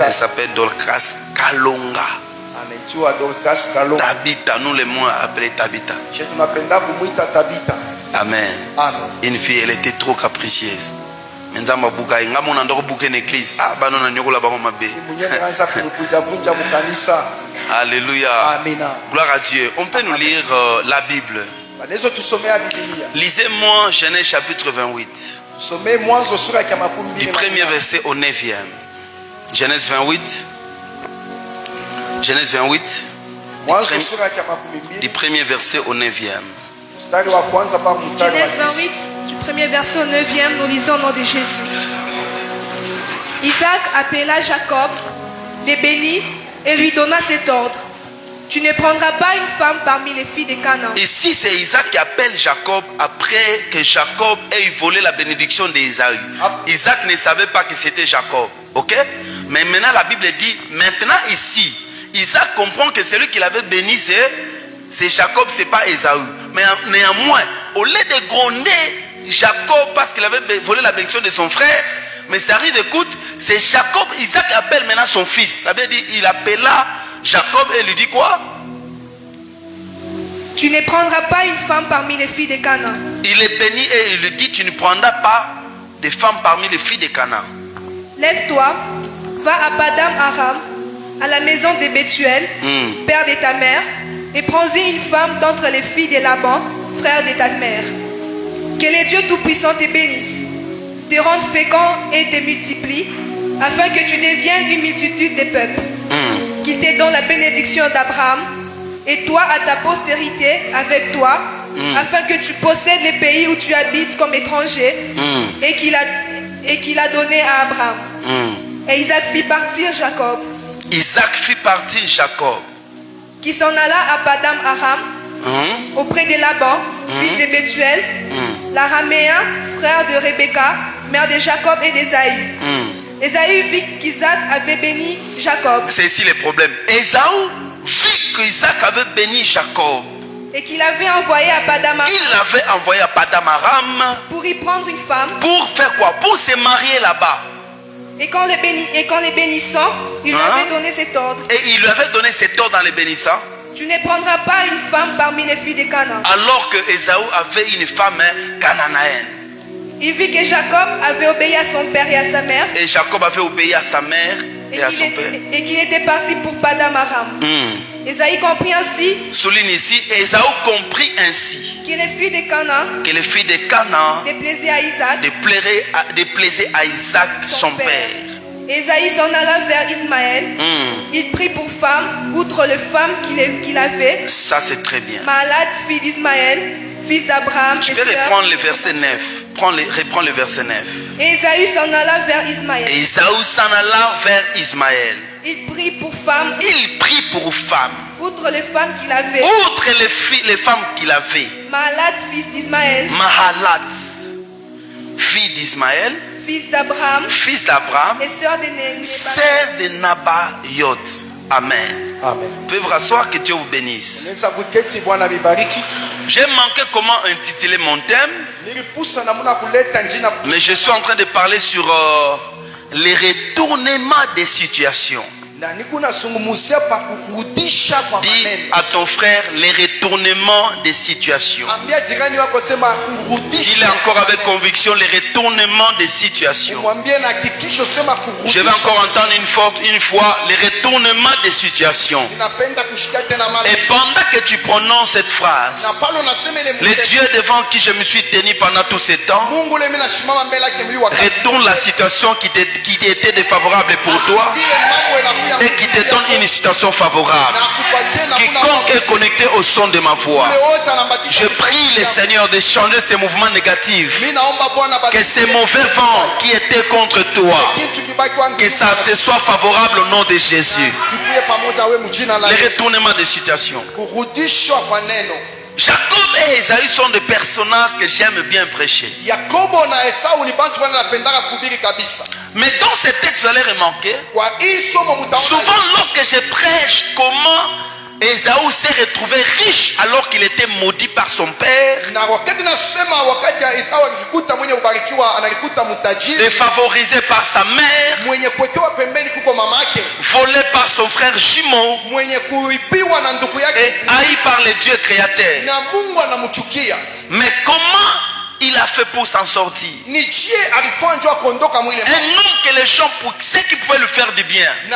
Elle s'appelle Dorcas Kalonga. Tabitha, nous les mots appelés Tabitha. Amen. Une fille, elle était trop capricieuse. Alléluia. Gloire à Dieu. On peut nous lire la Bible. Lisez-moi Genèse chapitre 28. Du premier verset au 9e. Genèse 28. Genèse 28. Du premier verset au 9e. Genèse 28, du premier verset au 9e, nous lisons au nom de Jésus. Isaac appela Jacob, le bénit et lui donna cet ordre. Tu ne prendras pas une femme parmi les filles de Canaan. Ici, c'est Isaac qui appelle Jacob après que Jacob ait volé la bénédiction d'Ésaü. Isaac ne savait pas que c'était Jacob. Ok? Mais maintenant, la Bible dit, maintenant ici, Isaac comprend que celui qui l'avait béni, c'est Jacob, c'est pas Ésaü. Mais néanmoins, au lieu de gronder Jacob parce qu'il avait volé la bénédiction de son frère, mais ça arrive, écoute, c'est Jacob, Isaac appelle maintenant son fils. La Bible dit, il appela Jacob et lui dit quoi? Tu ne prendras pas une femme parmi les filles de Canaan. Il est béni et il lui dit, tu ne prendras pas de femmes parmi les filles de Canaan. Lève-toi, va à Padam Aram, à la maison de Bethuel, père de ta mère, et prends-y une femme d'entre les filles de Laban, frère de ta mère. Que le Dieu Tout-Puissant te bénisse, te rende fécond et te multiplie, afin que tu deviennes une multitude de peuples. Qu'il te donne la bénédiction d'Abraham, et toi à ta postérité avec toi, afin que tu possèdes les pays où tu habites comme étranger, et qu'il a donné à Abraham. Et Isaac fit partir Jacob. Isaac fit partir Jacob, qui s'en alla à Padam Aram, auprès de Laban, fils de Bethuel, l'Araméen, frère de Rebecca, mère de Jacob et d'Ésaü. Ésaü vit qu'Isaac avait béni Jacob. C'est ici le problème. Ésaü vit qu'Isaac avait béni Jacob. Et qu'il avait envoyé à Padam Aram. Il l'avait envoyé à Padam Aram. Pour y prendre une femme. Pour faire quoi? Pour se marier là-bas. Et qu'en les bénissant, il lui avait donné cet ordre. Et il lui avait donné cet ordre en les bénissant. Tu ne prendras pas une femme parmi les filles de Canaan. Alors que Ésaü avait une femme cananéenne. Il vit que Jacob avait obéi à son père et à sa mère. Et Jacob avait obéi à sa mère et à son père. Et qu'il était parti pour Padam Aram. Ésaü comprit ainsi. Souligne ici, Ésaü comprit ainsi. Que les filles de Canaan. Que les filles de Canaan. Déplaisaient à Isaac. Déplaisaient à Isaac son père. Ésaü s'en alla vers Ismaël. Il prit pour femme, outre les femmes qu'il avait. Ça c'est très bien. Mahalat, fille d'Ismaël, fils d'Abraham. Je vais reprendre le verset 9. Reprends le verset 9. Et Ésaü s'en alla vers Ismaël. Et Ésaü s'en alla vers Ismaël. Il prit pour femme. Il prit pour femme. Outre les femmes qu'il avait. Outre les femmes qu'il avait. Mahalat, fils d'Ismaël. Mahalat, fille d'Ismaël. Fils d'Abraham. Fils d'Abraham. Et sœur de Nabayoth. Amen. Amen. Pouvez vous rasseoir, que Dieu vous bénisse. J'ai manqué comment intituler mon thème. Mais je suis en train de parler sur les retournements des situations. Dis à ton frère les retournements des situations. Dis-le encore avec conviction, les retournements des situations. Je vais encore entendre une fois les retournements des situations. Et pendant que tu prononces cette phrase, le Dieu devant qui je me suis tenu pendant tout ce temps retourne la situation qui était défavorable pour toi et qui te donne une situation favorable. Quiconque est connecté au son de ma voix, je prie le Seigneur de changer ces mouvements négatifs, que ces mauvais vents qui étaient contre toi, que ça te soit favorable au nom de Jésus. Les retournements de situation. Jacob et Ésaü sont des personnages que j'aime bien prêcher. Mais dans ce texte, vous allez remarquer, souvent lorsque je prêche comment Ésaü s'est retrouvé riche alors qu'il était maudit par son père, défavorisé par sa mère, volé par son frère jumeau et haï par le Dieu créateur. Mais comment il a fait pour s'en sortir? Un homme que les gens, ceux qui pouvaient lui faire du bien, ne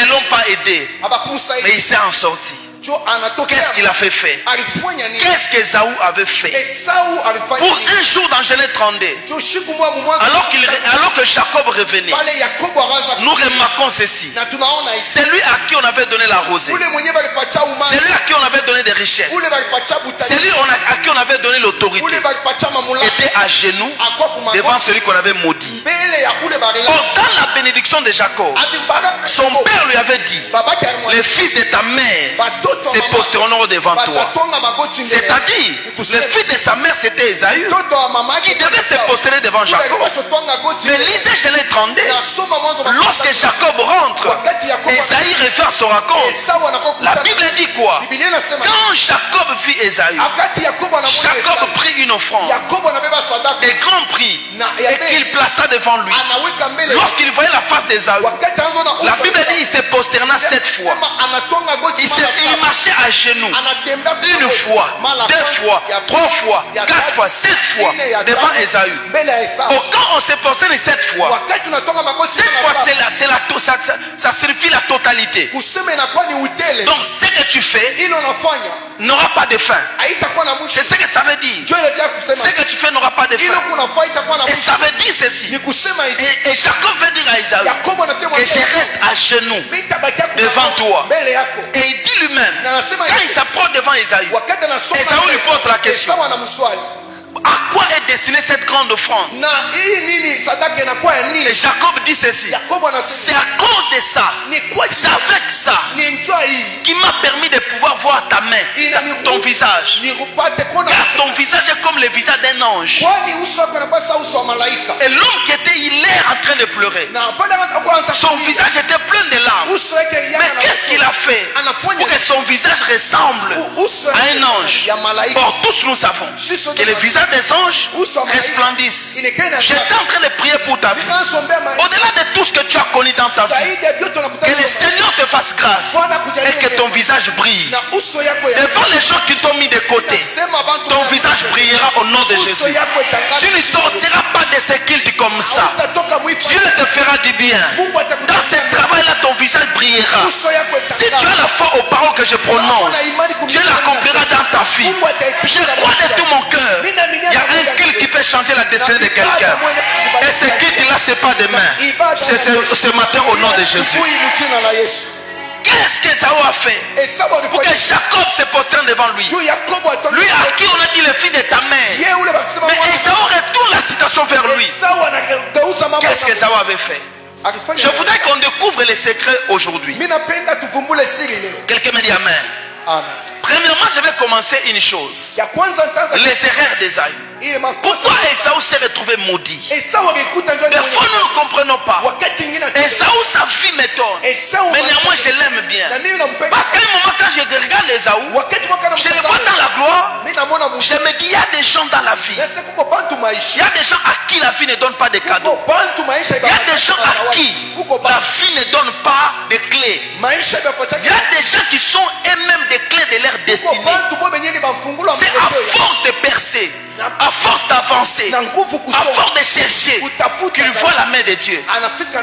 l'ont pas aidé, mais il s'est en sorti. Qu'est-ce qu'il a fait faire? Qu'est-ce qu'Ésaü avait fait? Pour un jour dans Genèse 32, alors que Jacob revenait, nous remarquons ceci. C'est lui à qui on avait donné la rosée, c'est lui à qui on avait donné des richesses, c'est lui à qui on avait donné l'autorité, était à genoux devant celui qu'on avait maudit. Pendant la bénédiction de Jacob, son père lui avait dit: les fils de ta mère se posterneront devant toi. C'est-à-dire, le fils de sa mère, c'était Ésaü, qui devait se posterner devant Jacob. Mais lisez Genèse 32, lorsque Jacob rentre, Ésaü refait son raconte. La Bible dit quoi? Quand Jacob vit Ésaü, Jacob prit une offrande, des grands prix, et qu'il plaça devant lui. Lorsqu'il voyait la face d'Ésaü, la Bible dit qu'il se posterna 7 fois. Il marchait à genoux, une fois, 2 fois, 3 fois, 4 fois, 7 fois devant Ésaü. Quand on se posterne 7 fois, ça signifie la totalité. Donc ce que tu fais n'aura pas de fin. C'est ce que ça veut dire. Ce que tu fais n'aura pas de fin. Et ça veut dire ceci. Et Jacob veut dire à Ésaü que je reste à genoux devant toi. Et il dit lui-même, quand il s'approche devant Ésaü, Ésaü lui pose la question: à quoi est destinée cette grande offrande? Et Jacob dit ceci: c'est à cause de ça, c'est avec ça qui m'a permis de pouvoir voir ta main, ton visage. Car ton visage est comme le visage d'un ange. Et l'homme qui était hilaire en train de pleurer, son visage était plein de larmes. Mais qu'est-ce qu'il a fait pour que son visage ressemble à un ange? Or tous nous savons que le visage des anges resplendissent. J'étais en train de prier pour ta vie. Au-delà de tout ce que tu as connu dans ta vie, que le Seigneur te fasse grâce et que ton visage brille. Devant les gens qui t'ont mis de côté, ton visage brillera au nom de Jésus. Tu ne sortiras pas de ce culte comme ça. Dieu te fera du bien. Dans ce travail-là, ton visage brillera. Si tu as la foi aux paroles que je prononce, Dieu l'accomplira dans ta vie. Je crois de tout mon cœur. Il y a un culte qui peut changer la destinée de quelqu'un. Et ce culte-là, ce n'est pas demain. C'est ce matin au nom de Jésus. Qu'est-ce qu'Ésaü a fait pour que Jacob se prosterne devant lui? Lui à qui on a dit le fils de ta mère. Mais Ésaü retourne la situation vers lui. Qu'est-ce qu'Ésaü avait fait? Je voudrais qu'on découvre les secrets aujourd'hui. Quelqu'un me dit Amen. Premièrement, je vais commencer une chose: les erreurs d'Ésaü. Pourquoi Ésaü s'est retrouvé maudit? Des fois nous ne comprenons pas. Ésaü, sa vie m'étonne, mais néanmoins je l'aime bien. Parce qu'à un moment, quand je regarde Ésaü, je le vois dans la gloire. Je me dis, il y a des gens dans la vie, il y a des gens à qui la vie ne donne pas de cadeaux. Il y a des gens à qui la vie ne donne pas de clés. Il y a des gens qui sont eux-mêmes des clés de leur destinée. C'est à force de percer, à force d'avancer, à force de chercher, qu'il voit la main de Dieu.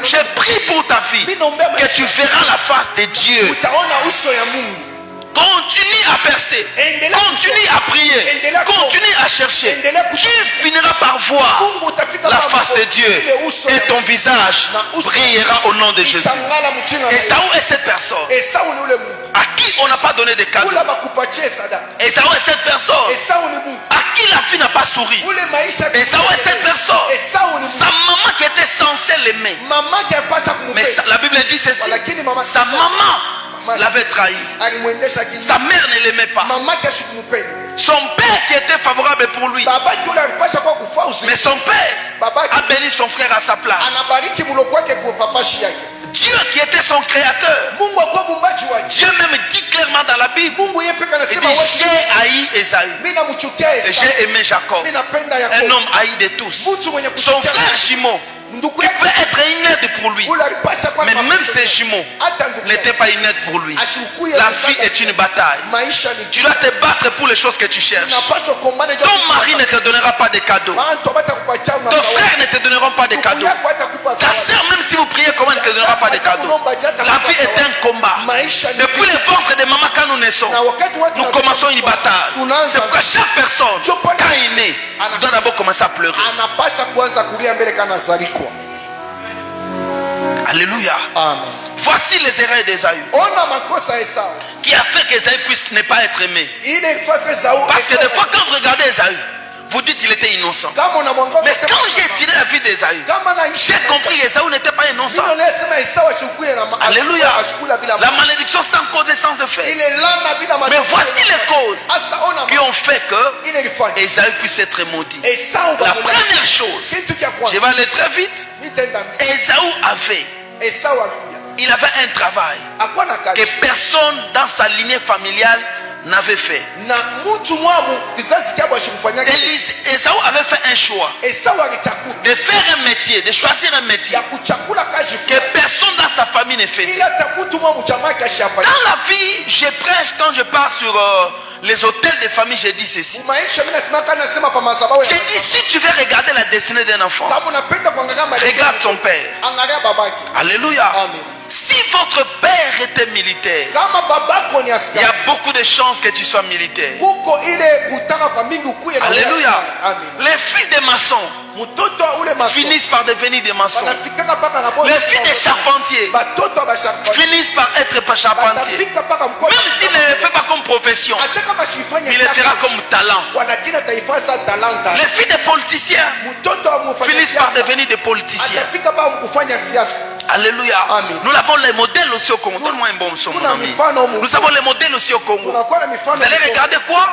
Je prie pour ta vie que tu verras la face de Dieu. Continue à percer, continue à prier, continue à chercher. Tu finiras par voir la face de Dieu et ton visage brillera au nom de Jésus. Ésaü est cette personne à qui on n'a pas donné de cadeaux. Ésaü est cette personne à qui la vie n'a pas souri. Ésaü est cette personne, sa maman qui était censée l'aimer, mais la Bible dit ceci: sa maman l'avait trahi, sa mère ne l'aimait pas, son père qui était favorable pour lui, mais son père a béni son frère à sa place. Dieu Dieu qui était son créateur. Dieu même dit clairement dans la Bible. Il dit j'ai haï Ésaü et j'ai aimé Jacob. Un homme haï de tous. Son frère jumeau qui peut être une aide pour lui. Mais même ses jumeaux n'étaient pas une aide pour lui. La vie est une bataille. Tu dois te battre pour les choses que tu cherches. Ton mari ne te donnera pas de cadeaux. Ton frère ne te donneront pas de cadeaux. Ta soeur, même si vous priez, comment ne te donnera pas de cadeaux. La vie est un combat. Depuis le ventre de maman, quand nous naissons, nous commençons une bataille. C'est pourquoi chaque personne, quand il naît, doit d'abord commencer à pleurer. Alléluia. Amen. Voici les erreurs d'Ésaü qui a fait qu'Ésaü puisse ne pas être aimé. Parce que des fois, quand vous regardez Ésaü, vous dites qu'il était innocent. Mais quand j'ai étudié la vie d'Ésaü, j'ai compris qu'Ésaü n'était pas innocent. Alléluia. La malédiction sans cause et sans effet. Mais voici les causes qui ont fait que Ésaü puisse être maudit. La première chose, je vais aller très vite. Ésaü il avait un travail que personne dans sa lignée familiale n'avait fait. Ésaü avait fait un choix de faire un métier, de choisir un métier que personne dans sa famille ne faisait. Dans la vie, je prêche quand je pars sur les hôtels de famille, j'ai dit ceci. J'ai dit, si tu veux regarder la destinée d'un enfant, regarde ton père. Alléluia. Si votre père était militaire, il y a beaucoup de chances que tu sois militaire. Alléluia. Les fils des maçons finissent par devenir des maçons. Les filles des charpentiers finissent par être charpentiers. Même s'il ne le fait pas comme profession, il le fera comme talent. Les filles des politiciens finissent par devenir des politiciens. Alléluia. Nous avons les modèles aussi au Congo. Donne-moi un bon son, mon ami. Nous avons les modèles aussi au Congo. Vous allez regarder quoi?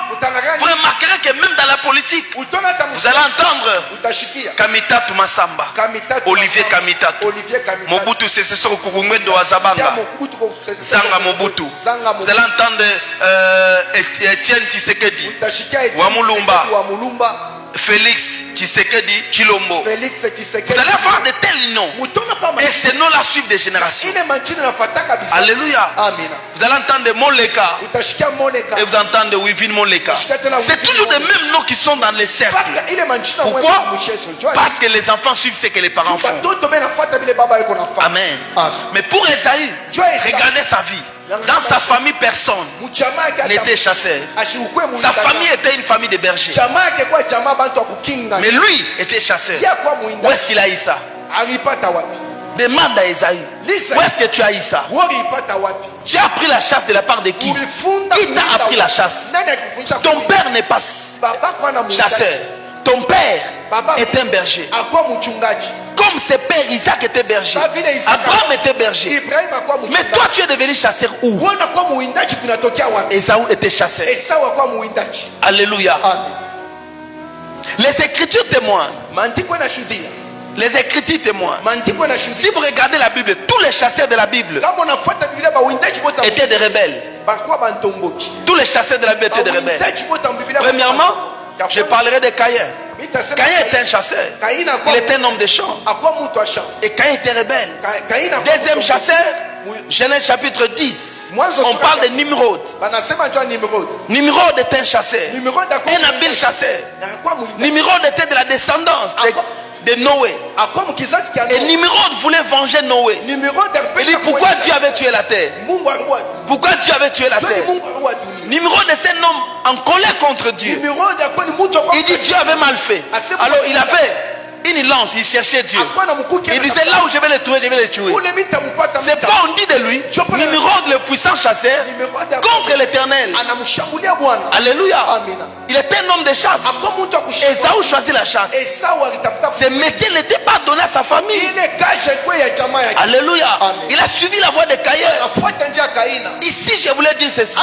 Vous remarquerez que même dans la politique, vous allez entendre Kamitatu Masamba, Olivier Kamitatu, Mobutu Sese Seko Kurungwendo Wazabanga, Zanga Mobutu. Vous allez entendre Etienne Tshisekedi, Wamulumba, Félix Tshisekedi Chilombo. Vous allez avoir de tels noms. Et ces noms-là suivent des générations. Alléluia. Vous allez entendre Moleka. Et vous entendez Wivin Moleka. C'est toujours les mêmes noms qui sont dans les cercles. Pourquoi? Parce que les enfants suivent ce que les parents font. Amen. Mais pour Ésaü, regardez sa vie. Dans sa famille, personne n'était chasseur. Sa famille était une famille de bergers. Mais lui était chasseur. Où est-ce qu'il a eu ça? Demande à Ésaü. Où est-ce que tu as eu ça? Tu as appris la chasse de la part de qui? Qui t'a appris la chasse? Ton père n'est pas chasseur. Ton père est un berger. Comme ses pères, Isaac était berger, Abraham était berger. Mais toi, tu es devenu chasseur où? Ésaü était chasseur. Alléluia. Les Écritures témoignent. Les Écritures témoignent. Si vous regardez la Bible, tous les chasseurs de la Bible étaient des rebelles. Tous les chasseurs de la Bible étaient des rebelles. Premièrement, je parlerai de Caïn. Caïn était un chasseur. Il était un homme de champ. Et Caïn était rebelle. Deuxième chasseur, Genèse chapitre 10. On parle de Nimrod. Nimrod était un chasseur. Un habile chasseur. Nimrod était de la descendance de Noé. Et Nimrod voulait venger Noé. Il dit, pourquoi Dieu avait tué la terre? Pourquoi Dieu avait tué la terre? Nimrod est un homme en colère contre Dieu. Il dit, Dieu avait mal fait. Alors il avait une lance, il cherchait Dieu. Il disait, là où je vais le tuer, je vais le tuer. C'est pas on dit de lui, Nimrod le puissant chasseur contre l'Éternel. Alléluia. Il était un homme de chasse. Ésaü choisit la chasse. Ce métier n'était pas donné à sa famille. Alléluia. Il a suivi la voie de Caïn. Ici, je voulais dire ceci.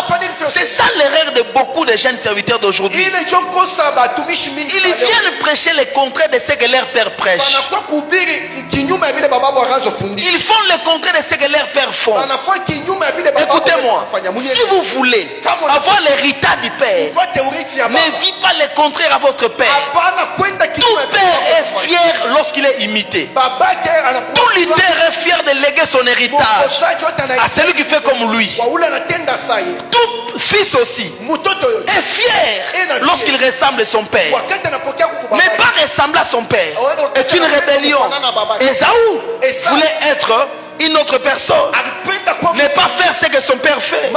C'est ça l'erreur de beaucoup de jeunes serviteurs d'aujourd'hui. Ils viennent prêcher le contraire de ce que leur père prêche. Ils font le contraire de ce que leurs pères font. Écoutez-moi, si vous voulez avoir l'héritage du père, ne vivez pas le contraire à votre père. Tout père est fier lorsqu'il est imité. Tout leader est fier de léguer son héritage à celui qui fait comme lui. Tout fils aussi est fier lorsqu'il ressemble à son père. Mais pas ressembler à son père est une rébellion. Ésaü voulait être une autre personne, ne pas faire ce que son père fait.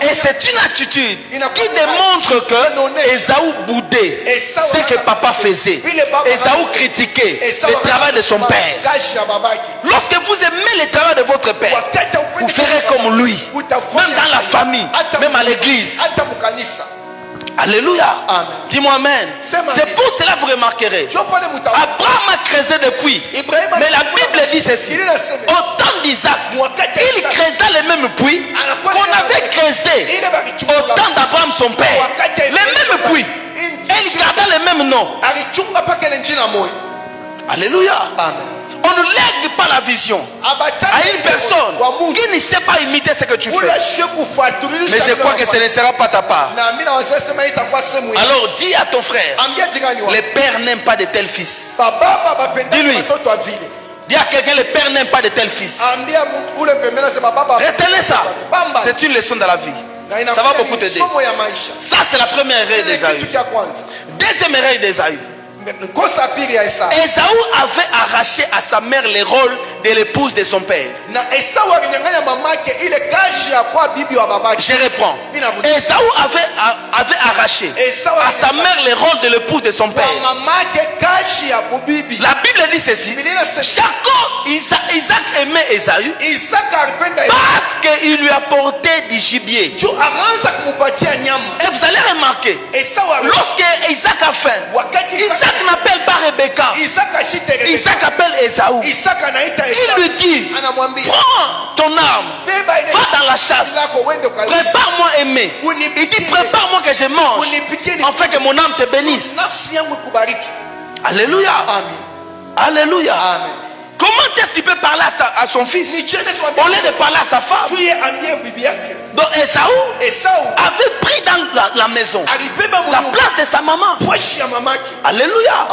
Et c'est une attitude qui démontre que Ésaü boudait ce que papa faisait. Ésaü critiquait le travail de son père. Lorsque vous aimez le travail de votre père, vous ferez comme lui, même dans la famille, même à l'église. Alléluia. Dis-moi amen. C'est pour cela que vous remarquerez, Abraham a creusé depuis. Mais la Bible dit ceci: au temps d'Isaac, il creusa les mêmes puits qu'on avait creusé au temps d'Abraham son père. Les mêmes puits. Et il garda les mêmes noms. Alléluia. On ne lègue pas la vision à une personne qui ne sait pas imiter ce que tu fais. Mais je crois que ce ne sera pas ta part. Alors dis à ton frère, les pères n'aiment pas de tels fils. Dis-lui. Dis à quelqu'un, les pères n'aiment pas de tels fils. Retenez ça. C'est une leçon dans la vie. Ça va beaucoup t'aider. Ça, c'est la première erreur d'Ésaü. Deuxième erreur d'Ésaü. Ésaü avait arraché à sa mère le rôle de l'épouse de son père. Je reprends. Ésaü avait arraché à sa mère le rôle de l'épouse de son père. La Bible dit ceci: Jacob, Isaac aimait Ésaü parce qu'il lui apportait du gibier. Et vous allez remarquer, lorsque Isaac a faim, Isaac n'appelle pas Rebecca. Isaac appelle Ésaü. Il lui dit: prends ton arme, va dans la chasse, prépare-moi aimé. Il dit: prépare-moi que je mange, afin que mon âme te bénisse. Alléluia. Alléluia. Comment est-ce qu'il peut parler à son fils au lieu de parler à sa femme? Donc Ésaü avait pris dans la maison la place de sa maman. Alléluia.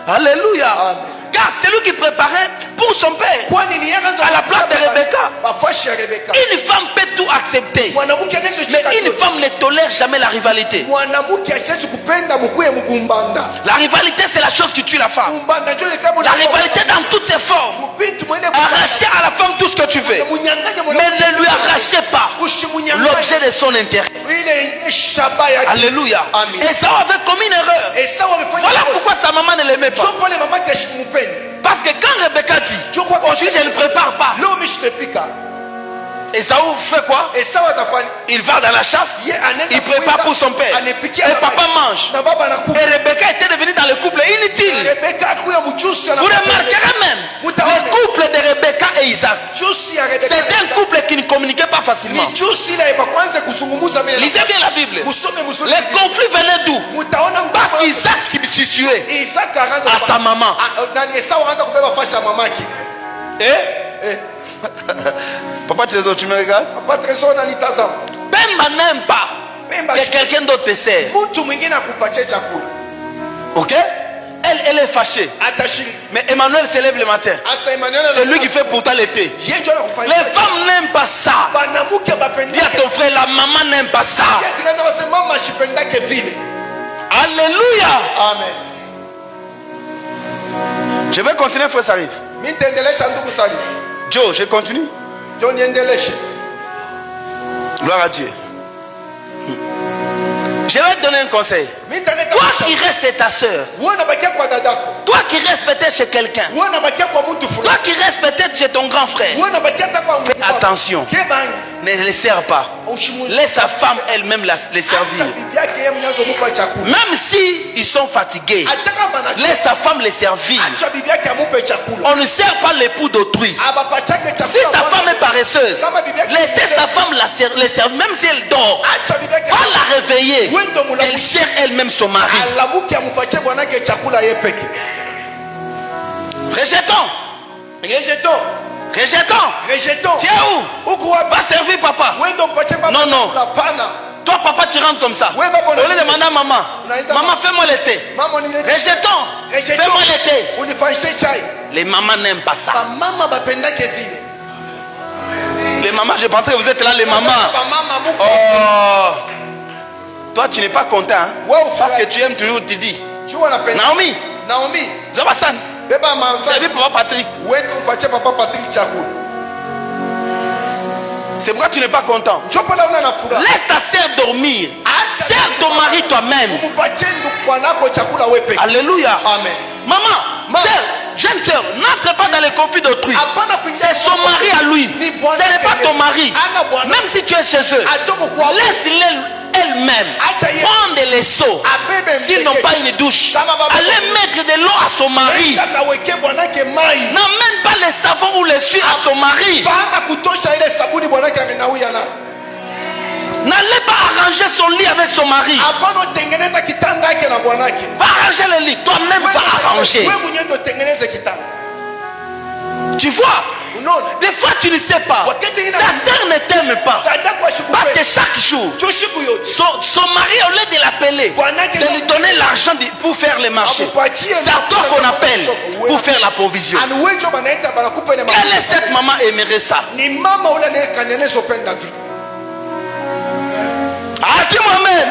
Alléluia. Car c'est lui qui préparait pour son père à la place de Rebecca. Une femme peut tout accepter, mais une femme ne tolère jamais la rivalité. La rivalité, c'est la chose qui tue la femme. La rivalité dans toutes ses formes. Arrachez à la femme tout ce que tu veux, mais ne lui arrachez pas l'objet de son intérêt. Alléluia. Ésaü avait commis une erreur. Voilà pourquoi sa maman ne l'aimait pas. Parce que quand Rebecca dit: aujourd'hui je ne prépare pas, Ésaü fait quoi? Il va dans la chasse, il prépare pour son père, et papa mange. Et Rebecca était devenue dans le couple inutile. Vous remarquerez même le couple de Rebecca et Isaac, c'est un couple qui ne communiquait pas facilement. Lisez bien la Bible. Les conflits venaient d'où? Parce qu'Isaac substituait à sa maman. Papa Trésor, tu me regardes? Pemba n'aime pas que quelqu'un d'autre te sert. Ok? Elle est fâchée. Mais Emmanuel se lève le matin. C'est lui qui fait pourtant l'été. Les femmes n'aiment pas ça. Dis à ton frère, la maman n'aime pas ça. Alléluia. Amen. Je vais continuer, frère Sarif. Joe, je continue. Gloire à Dieu. Je vais te donner un conseil. Toi qui restes ta soeur, toi qui restes peut-être chez quelqu'un, toi qui restes peut-être chez ton grand frère, fais attention. Ne les sers pas. Laisse sa femme elle-même les servir. Même si ils sont fatigués, laisse sa femme les servir. On ne sert pas l'époux d'autrui. Si sa femme est paresseuse, laissez sa femme les servir. Même si elle dort, va la réveiller. Elle sert elle-même son mari. Rejetons. Rejetons. Rejetons. Tu es où? Va servir papa. Non, non. Toi, papa, tu rentres comme ça. On lui demande à maman. Maman, fais-moi le thé. Rejetons. Fais-moi le thé. Les mamans n'aiment pas ça. Les mamans, je pensais que vous êtes là, les mamans. Oh. Toi, tu n'es pas content. Hein? Parce que tu aimes toujours, tu dis. Naomi. Zobasan. Servi papa Patrick. C'est pourquoi tu n'es pas content. Laisse ta sœur dormir. Sers ton mari toi-même. Alléluia. Amen. Maman, sœur, jeune sœur, n'entre pas dans les conflits d'autrui. C'est son mari à lui. Ce n'est pas ton mari. Même si tu es chez eux, laisse-les elle-même prendre les seaux. S'ils n'ont pas une douche, allez mettre de l'eau à son mari. N'amène pas les savons ou les suie à son mari. N'allez pas arranger son lit avec son mari. Va arranger le lit. Toi-même va arranger. Tu vois? Des fois tu ne sais pas. Ta soeur ne t'aime pas. Parce que chaque jour, son mari, au lieu de l'appeler, de lui donner l'argent pour faire les marchés, c'est à toi qu'on appelle pour faire la provision. Quelle est cette maman aimerait ça? Ah, dis-moi amen.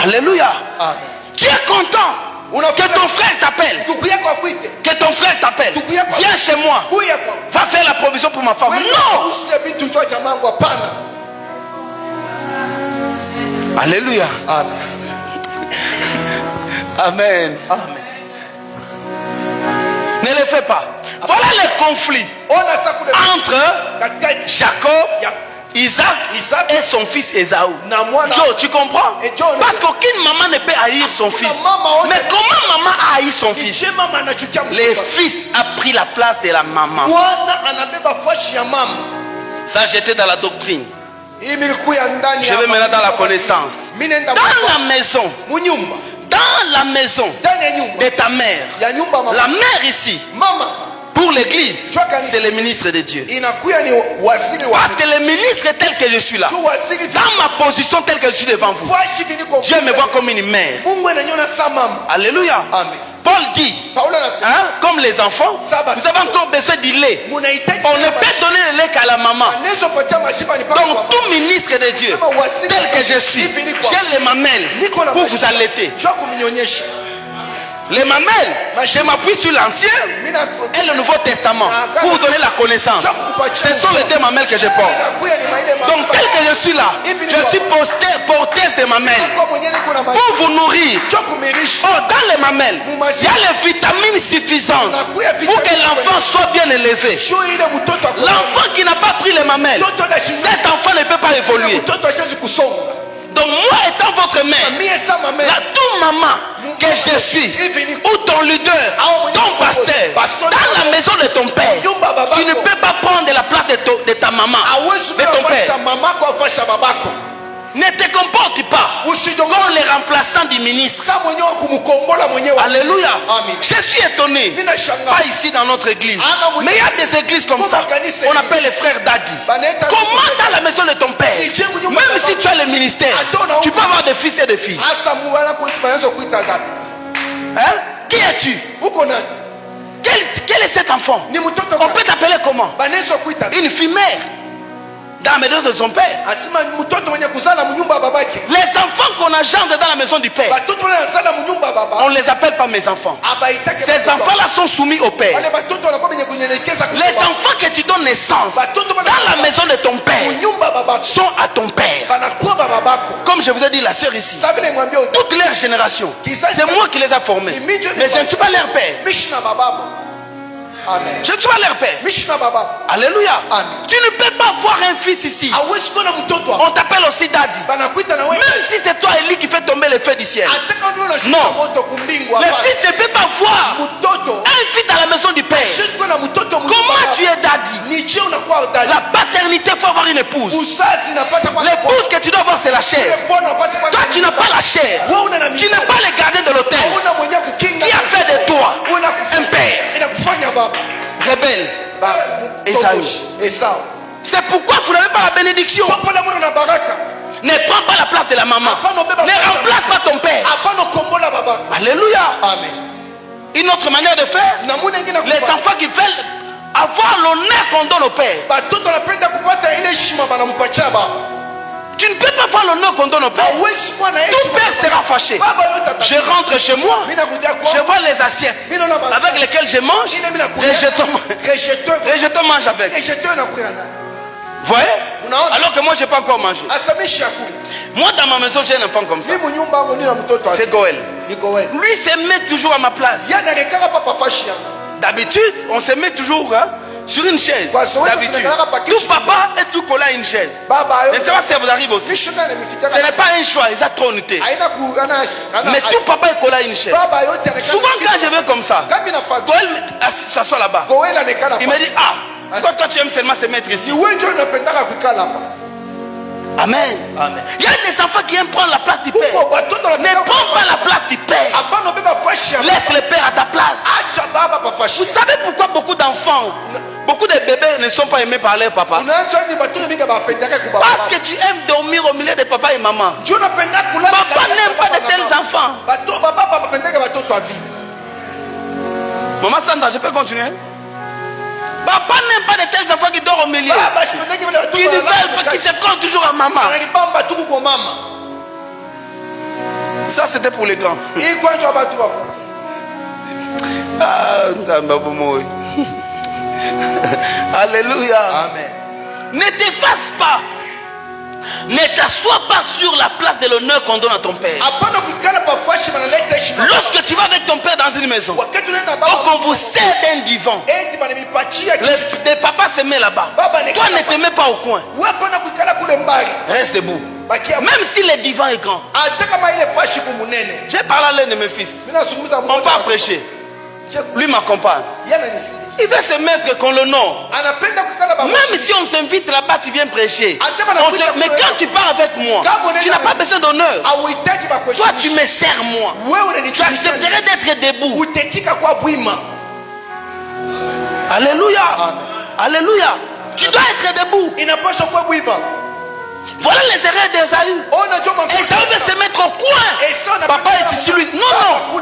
Alléluia. Tu es content que ton frère t'appelle. Que ton frère t'appelle. Viens chez moi. Va faire la provision pour ma femme. Non. Alléluia. Amen. Ne le fais pas. Voilà les conflits entre Jacob, Isaac et son fils Ésaü. Joe, tu comprends? Parce qu'aucune maman ne peut haïr son fils. Mais comment maman a haï son fils? Le fils a pris la place de la maman. Ça, j'étais dans la doctrine. Je vais maintenant dans la connaissance. Dans la maison de ta mère, la mère ici, pour l'église, c'est le ministre de Dieu. Parce que le ministre tel que je suis là, dans ma position telle que je suis devant vous, Dieu me voit comme une mère. Alléluia. Paul dit, hein, comme les enfants, vous avez encore besoin du lait. On ne peut donner le lait qu'à la maman. Donc tout ministre de Dieu, tel que je suis, j'ai les mamelles pour vous allaiter. Les mamelles, je m'appuie sur l'Ancien et le Nouveau Testament pour vous donner la connaissance. Ce sont les deux mamelles que je porte. Donc tel que je suis là, je suis porteuse de mamelles pour vous nourrir. Oh, dans les mamelles, il y a les vitamines suffisantes pour que l'enfant soit bien élevé. L'enfant qui n'a pas pris les mamelles, cet enfant ne peut pas évoluer. Donc moi étant votre mère, la toute maman que je suis, ou ton leader, ton pasteur, dans la maison de ton père, tu ne peux pas prendre la place de ta maman, de ton père. Ne te comporte pas comme les remplaçants du ministre. Alléluia. Je suis étonné. Pas ici dans notre église, mais il y a des églises comme ça. On appelle les frères Daddy. Comment dans la maison de ton père, même si tu as le ministère, tu peux avoir des fils et des filles. Hein? Qui es-tu? Quel est cet enfant? On peut t'appeler comment? Une fille mère dans la maison de son père. Les enfants qu'on engendre dans la maison du père, on ne les appelle pas mes enfants. Ces enfants-là sont soumis au père. Les enfants que tu donnes naissance dans la maison de ton père sont à ton père. Comme je vous ai dit, la sœur ici, toute leur génération, c'est moi qui les ai formés. Mais je ne suis pas leur père. Amen. Je ne suis pas leur père. Alléluia. Amen. Tu ne peux pas voir un fils ici. On t'appelle aussi Daddy. Même si c'est toi Élie qui fait tomber les feux du ciel. Non. Le fils ne peut pas voir un fils dans la maison du père. Comment tu es Daddy? La paternité, il faut avoir une épouse. L'épouse que tu dois avoir, c'est la chair. Toi, tu n'as pas la chair. Tu n'es pas le gardien de l'autel. appelle Esaü. C'est pourquoi vous n'avez pas la bénédiction. Ne prends pas la place de la maman. Ne remplace pas ton père. Alléluia. Amen. Une autre manière de faire, les enfants qui veulent avoir l'honneur qu'on donne au père. Tu ne peux pas avoir l'honneur qu'on donne au père. Ton père sera fâché. Je rentre chez moi, je vois les assiettes avec lesquelles je mange, rejetons mange avec. Vous voyez? Alors que moi je n'ai pas encore mangé. Moi dans ma maison j'ai un enfant comme ça. C'est Goël. Lui se met toujours à ma place. D'habitude on se met toujours sur une chaise. D'habitude tout papa est tout collé à une chaise. Maintenant ça vous arrive aussi. Ce n'est pas un choix, ils ont trop noté. Mais tout papa est collé à une chaise. Souvent quand je vais comme ça, Goël s'assoit là-bas. Il me dit pourquoi toi tu aimes seulement se mettre ici? Amen. Amen. Il y a des enfants qui aiment prendre la place du père. Ne prends pas la place du père. Laisse le père à ta place. Vous savez pourquoi beaucoup d'enfants, beaucoup de bébés ne sont pas aimés par leur papa? Parce que tu aimes dormir au milieu de papa et maman. Papa n'aime pas de tels enfants. Maman Sandra, je peux continuer? Papa n'aime pas de tels enfants qui dorment au milieu. Qui se collent toujours à maman. Ça c'était pour les grands. Alléluia. Amen. Ne t'efface pas. Ne t'assois pas sur la place de l'honneur qu'on donne à ton père. Lorsque tu vas avec ton père dans une maison, qu'on vous cède un divan, les papas se mettent là-bas. Toi ne te mets pas au coin. Reste debout. Même si le divan est grand. J'ai parlé à l'un de mes fils. On va prêcher. Lui m'accompagne. Il veut se mettre qu'on l'honore. Même si on t'invite là-bas, tu viens prêcher. Mais quand tu pars avec moi, tu n'as pas besoin d'honneur. Toi, tu me sers moi. Tu accepterais d'être debout. Alléluia. Alléluia. Tu dois être debout. Voilà les erreurs d'Esaü. Esaü veut se mettre au coin. Papa est ici, lui. Non, non.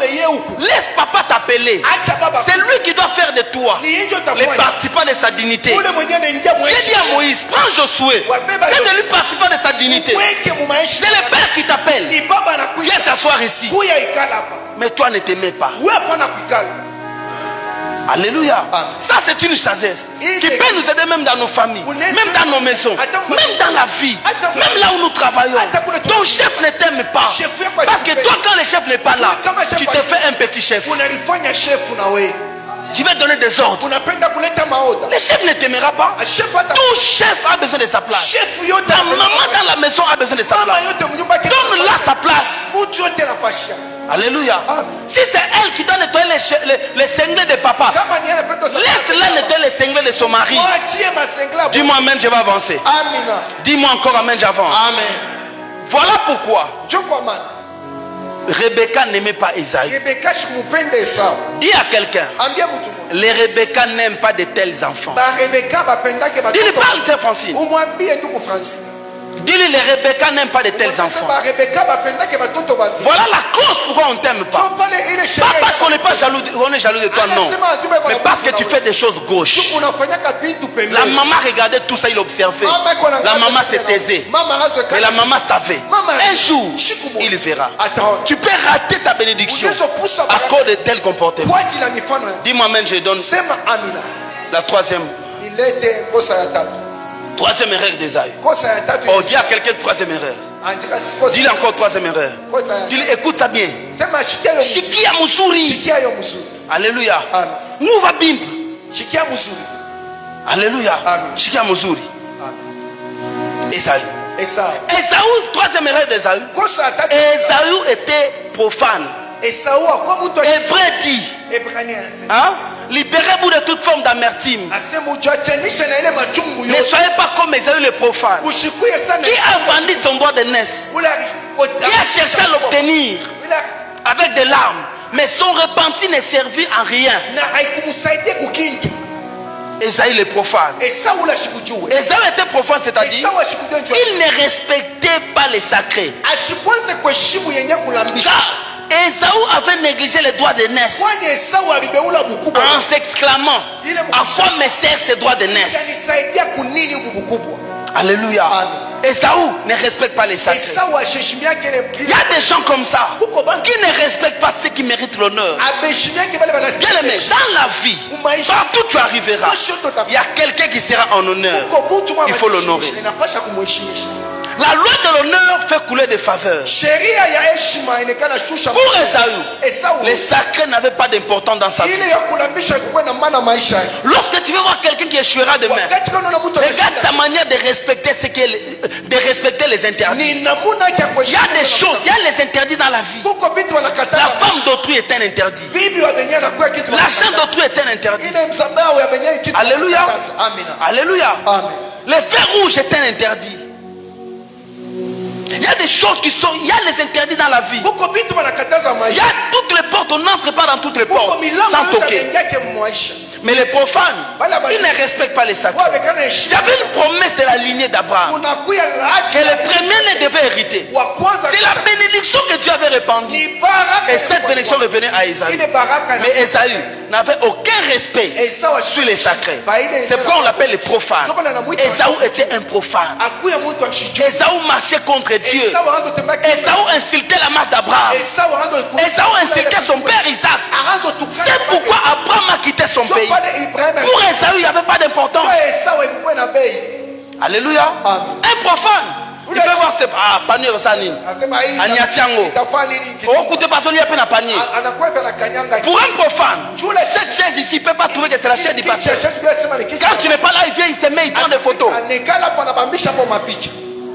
Laisse papa t'appeler. C'est lui qui doit faire de toi les participants de sa dignité. J'ai dit à Moïse, prends Josué. Fais de lui participant de sa dignité. C'est le père qui t'appelle. Viens t'asseoir ici. Mais toi ne t'aimais pas. Alléluia. Ça c'est une sagesse qui peut nous aider même dans nos familles, même dans nos maisons, même dans la vie, même là où nous travaillons. Ton chef ne t'aime pas. Parce que toi quand le chef n'est pas là, tu te fais un petit chef. Tu vas donner des ordres. Le chef ne t'aimera pas. Tout chef a besoin de sa place. Ta maman dans la maison a besoin de sa place. Donne-la sa place. Alléluia. Si c'est elle qui doit nettoyer les cinglés de papa, laisse-la nettoyer les cinglés de son mari. Dis-moi amen, je vais avancer. Dis-moi encore amen, j'avance. Voilà pourquoi Rebecca n'aimait pas Esaü. Dis à quelqu'un, les Rebecca n'aiment pas de tels enfants. Dis-lui, parle, c'est Francine. Dis-lui, les Rebecca n'aiment pas de tels enfants. Voilà la cause pourquoi on ne t'aime pas. Pas parce qu'on n'est pas jaloux, on est jaloux de toi, non. Mais parce que tu fais des choses gauches. La maman regardait tout ça, il observait. La maman se taisait. Mais la maman savait. Un jour, il verra. Tu peux rater ta bénédiction à cause de tel comportement. Dis-moi, amen, je donne la troisième. Troisième erreur d'Esaü. Oh, dis à quelqu'un troisième erreur. Dis-lui encore troisième erreur. Dis-lui, écoute ça bien. Shikia Musuri. Alléluia. Nous va bim. Alléluia. Shikia Musuri. Esaü. Esaü, troisième erreur d'Esaü. Esaü était profane. Hébreu dit, hein? Libérez-vous de toute forme d'amertume. Ne soyez pas comme Esaü le profane, qui a vendu son bois de naisse, qui a cherché à l'obtenir avec des larmes, mais son repenti ne servit en rien. Esaü le profane. Esaü ashikujue. Esaü était profane, c'est-à-dire Esaü ashikujue njua. il ne respectait pas les sacrés. Ashikwanze kuheshimu yenye kulambisha. Car Esaü avait négligé les droits d'aînesse Kwani Esaü alibeula bukubwa. en s'exclamant à quoi me sert ces droits d'aînesse. Itanisaidia kunini ubu bukubwa? Alléluia. Amen. Esaü ne respecte pas les sacrés. Esaü asheshimiake Il y a des gens comme ça Kuko bantu. qui ne respectent pas ceux qui méritent l'honneur. abeshimiake bale banasikia. Bien aimé, dans la vie, partout tu arriveras, il y a quelqu'un qui sera en honneur. Kuko mtu mwa Il faut l'honorer. mheshimisha, inapasha kumheshimisha. La loi de l'honneur fait couler des faveurs. Sheria ya heshima inekana shusha. Pour Esaü, Esaü les sacrés n'avaient pas d'importance dans sa vie. ile ya kulambisha ikuwe na maana maisha yake. Lorsque tu veux voir quelqu'un qui échouera demain, Wakati kana na mtu regarde sa manière de respecter de respecter les interdits. ni namuna yake ya Il y kuheshimu. a des choses, il y a les interdits dans la vie. Kuko vitu wanakataa. La femme d'autrui est un interdit. Bibi wa benye anakuwa kitu. L'argent d'autrui est un interdit. ile msabao ya benye kitu. Alléluia. Amina. Alléluia. Amen. Le fer rouge est un interdit. Il y a des choses qui sont, il y a les interdits dans la vie. Kuko vitu wanakataza Il y maisha. a toutes les portes, on n'entre pas dans toutes les Kuko portes milango sans yote toquer. yake mwaisha. Mais les profanes, ils ne respectent pas les sacrés. Wabekana Il y heshima. avait une promesse de la lignée d'Abraham Unakuya laati. que le premier-né devait hériter. Wa kwanza. C'est la bénédiction que Dieu avait répandue. Ni baraka. Et cette bénédiction revenait à Esaü. ile baraka. Mais Esaü n'avait aucun respect sur les sacrés. C'est pourquoi on l'appelle les profanes. Esaü était un profane. Akuya mtu ashijue. Esaü marchait contre Dieu. Esaü anaanza kutembea. Esaü insultait la marque d'Abraham. Esaü anaanza ku- Esaü insultait son père Isaac. Anaanza tukana. C'est pourquoi Abraham a quitté son pays. Pour Esaü, il n'y avait pas d'importance. Esaü ilikuwa na bei. Alléluia. Amen. Un profane. Il peut voir ses panier au sanin. Anasema hii Anyatiango. itafanya nini? Oh, écoutez, parce qu'il y a peine à panier. Anakuwa na kanyanga. Pour un profane, cette chaise ici ne peut pas trouver que c'est la chaise du pasteur. Quand tu n'es pas là, il vient, il se met, il prend des photos. Anekala kwa nabambisha kwa mapicha.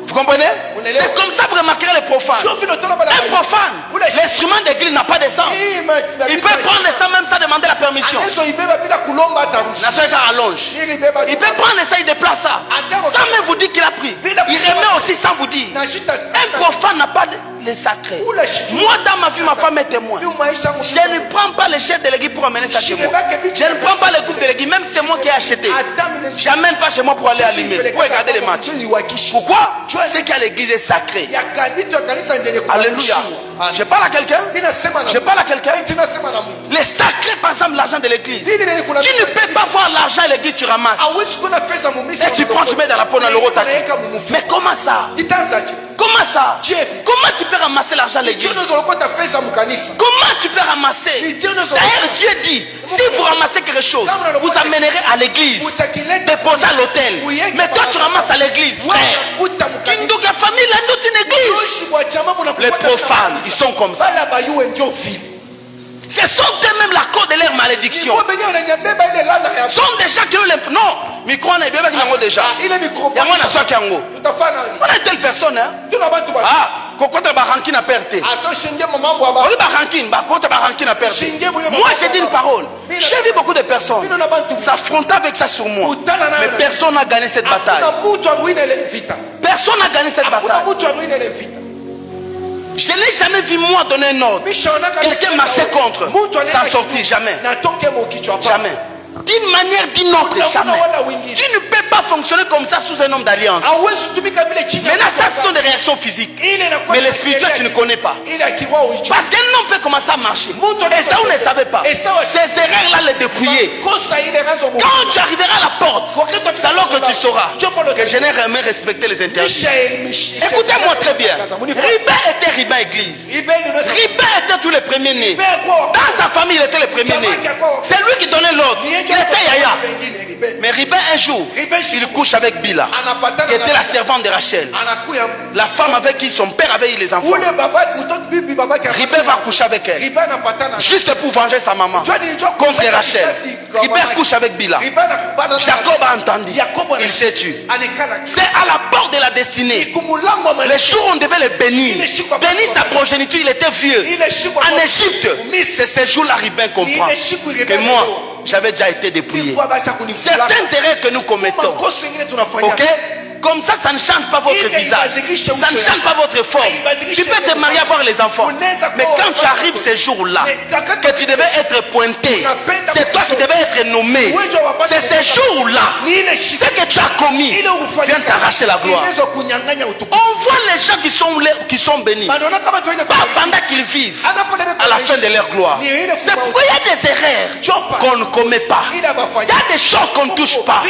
Vous comprenez? C'est comme ça que vous remarquerez les profanes. Un profane, l'instrument d'église n'a pas de sens. Il peut prendre ça même sans demander la permission. Ibeba bila kulomba hata ruhusa. La soeur allonge. Il peut prendre ça, il déplace ça. Sans même vous dire qu'il a pris. Il remet aussi sans vous dire. Un profane n'a pas les sacrés. Moi, dans ma vie, ma femme est témoin. Je ne prends pas les chefs de l'église pour amener ça chez moi. Je ne prends pas les groupes de l'église, même si c'est moi qui ai acheté. Je n'amène pas chez moi pour aller allumer, pour regarder les matchs. Pourquoi? C'est qu'à l'église est sacré. Alléluia. Je parle à quelqu'un. Je parle à quelqu'un. Les sacrés, par exemple, l'argent de l'église. Tu ne peux pas voir l'argent et l'église, tu ramasses. Et tu prends, tu mets dans la peau dans l'euro. Mais comment ça? Comment ça? Comment tu peux ramasser l'argent de l'église? Comment tu peux ramasser? D'ailleurs, Dieu dit, si vous ramassez quelque chose, vous amènerez à l'église, déposez à l'hôtel. Mais toi, tu ramasses à l'église, frère. Donc la famille, là, nous, une église. Les profanes, ils sont comme ça. Ce sont eux-mêmes la cause de leur malédiction. Ce sont des gens qui ont l'impression. Non, micro, on est bien déjà. Il y a moi, on est telle personne, hein. Ah, kokota baranki na perte. Oui, baranki, bakota baranki na perte. Moi, j'ai dit une parole. J'ai vu beaucoup de personnes s'affronter avec ça sur moi. Mais personne n'a gagné cette bataille. Personne n'a gagné cette bataille. Je n'ai jamais vu moi donner un ordre. Quelqu'un marchait contre. Sans sortir, jamais. Jamais. D'une manière, d'une autre, jamais. Tu ne peux pas fonctionner comme ça sous un homme d'alliance. Maintenant, ça, ce sont des réactions physiques. Mais les spirituels, tu ne connais pas. Parce qu'un homme peut commencer à marcher. Et ça, on ne savait pas. Ces erreurs-là, les dépouiller. Quand tu arriveras à la porte, c'est alors que tu sauras que je n'ai jamais respecté les interdits. Écoutez-moi très bien. Ribin était Ribin Église. Ribin était tous les premiers-nés. Dans sa famille, il était le premier-né. C'est lui qui donnait l'ordre. Il était Yaya. Mais Ribin, un jour, il couche avec Bila, qui était la servante de Rachel, la femme avec qui son père avait eu les enfants. Ribin va coucher avec elle, juste pour venger sa maman contre Rachel. Ribin couche avec Bila. Jacob a entendu. Il s'est tué. C'est à la porte de la destinée. Les jours où on devait le bénir, bénir sa progéniture, il était vieux. En Égypte, c'est ce jour-là Ribin comprend que moi, j'avais déjà été dépouillé. Certaines erreurs que nous commettons, ok, Comme ça ne change pas votre visage. Ça ne change pas votre forme. Tu peux te marier, avoir les enfants. Mais quand tu arrives ces jours-là, que tu devais être pointé, c'est toi qui devais être nommé. C'est ces jours-là, ce que tu as commis vient t'arracher la gloire. On voit les gens qui sont bénis, pas pendant qu'ils vivent, à la fin de leur gloire. C'est pourquoi il y a des erreurs qu'on ne commet pas. Il y a des choses qu'on ne touche pas.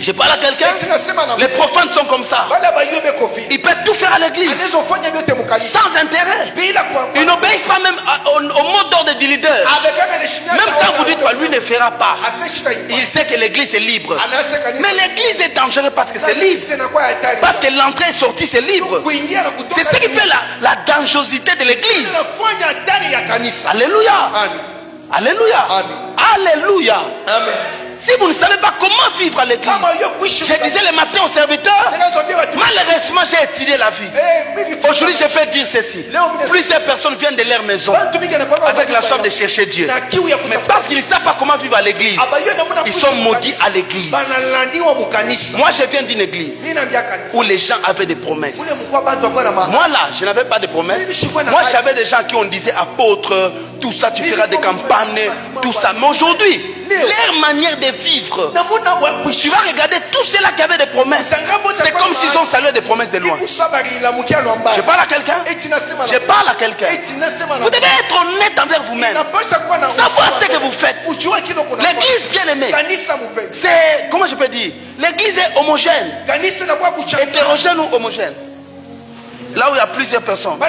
Je parle à quelqu'un. Les profanes sont comme ça. Ils peuvent tout faire à l'église sans intérêt. Ils n'obéissent pas même au mot d'ordre du leader. Même quand vous dites lui ne fera pas, il sait que l'église est libre. Mais l'église est dangereuse parce que c'est libre. Parce que l'entrée et sortie c'est libre. C'est ce qui fait la dangerosité de l'église. Alléluia. Alléluia. Alléluia. Amen. Si vous ne savez pas comment vivre à l'église, je disais le matin aux serviteurs, malheureusement j'ai étudié la vie. Aujourd'hui je peux dire ceci. Plusieurs personnes viennent de leur maison avec la soif de chercher Dieu. Mais parce qu'ils ne savent pas comment vivre à l'église, ils sont maudits à l'église. Moi je viens d'une église où les gens avaient des promesses. Moi là, je n'avais pas de promesses. Moi j'avais des gens qui ont disait apôtre, tout ça tu feras des campagnes, tout ça. Mais aujourd'hui, leur manière de vivre, tu vas regarder tous ceux-là qui avaient des promesses. C'est comme s'ils ont salué des promesses de loin. Je parle à quelqu'un. Je parle à quelqu'un. Vous devez être honnête envers vous-même. Savoir ce que vous faites. L'église bien aimée, c'est, comment je peux dire, l'église est homogène. Hétérogène ou homogène? Là où il y a plusieurs personnes.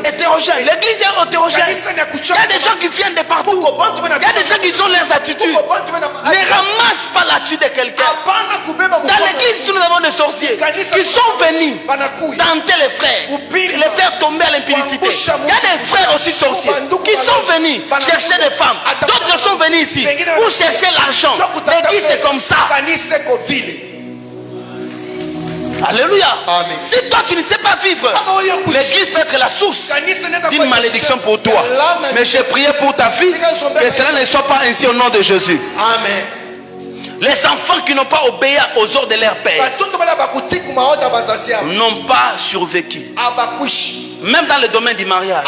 Hétérogène. L'église est hétérogène. Il y a des gens qui viennent de partout. Il y a des gens qui ont leurs attitudes. Ne ramasse pas l'attitude de quelqu'un. Dans l'église, nous avons des sorciers qui sont venus tenter les frères, les faire tomber à l'impudicité. Il y a des frères aussi sorciers qui sont venus chercher des femmes. D'autres sont venus ici pour chercher l'argent. L'église c'est comme ça. Alléluia. Amen. Si toi tu ne sais pas vivre, l'église peut être la source d'une malédiction pour toi. Mais j'ai prié pour ta vie, que cela ne soit pas ainsi au nom de Jésus. Amen. Les enfants qui n'ont pas obéi aux ordres de leur père n'ont pas survécu. Même dans le domaine du mariage,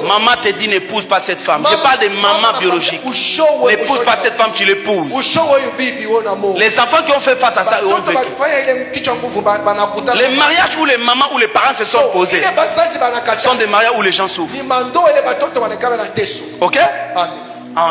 maman te dit n'épouse pas cette femme. Je parle de maman biologique. N'épouse pas cette femme, tu l'épouses. Les enfants qui ont fait face à ça ont vécu. Les mariages où les mamans ou les parents se sont opposés sont des mariages où les gens souffrent. Ok?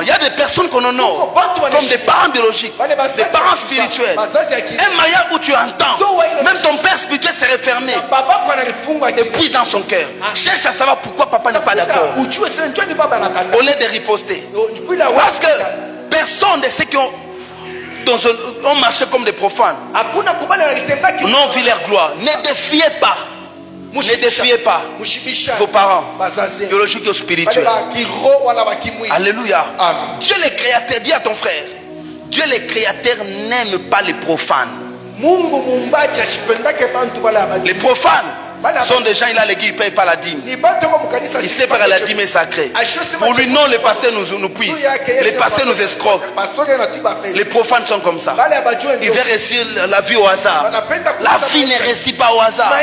Il y a des personnes qu'on honore comme des parents biologiques, des parents spirituels. Un mariage où tu entends, même ton père spirituel s'est refermé et puis dans son cœur. Cherche à savoir pourquoi papa n'est pas d'accord. Au lieu de riposter. Parce que personne de ceux qui ont marché comme des profanes n'ont vu leur gloire. Ne défiez pas. Ne défiez pas vos parents biologiques ou spirituels. Alléluia. Amen. Dieu le créateur, dis à ton frère, Dieu le créateur n'aime pas les profanes. Les profanes sont des gens, il a l'église, il ne paye pas la dîme. Il sait pas que la dîme est sacrée. Pour lui, non, les pasteurs nous puissent. Les pasteurs nous escroquent. Les profanes sont comme ça. Ils veulent réussir la vie au hasard. La vie ne réussit pas au hasard.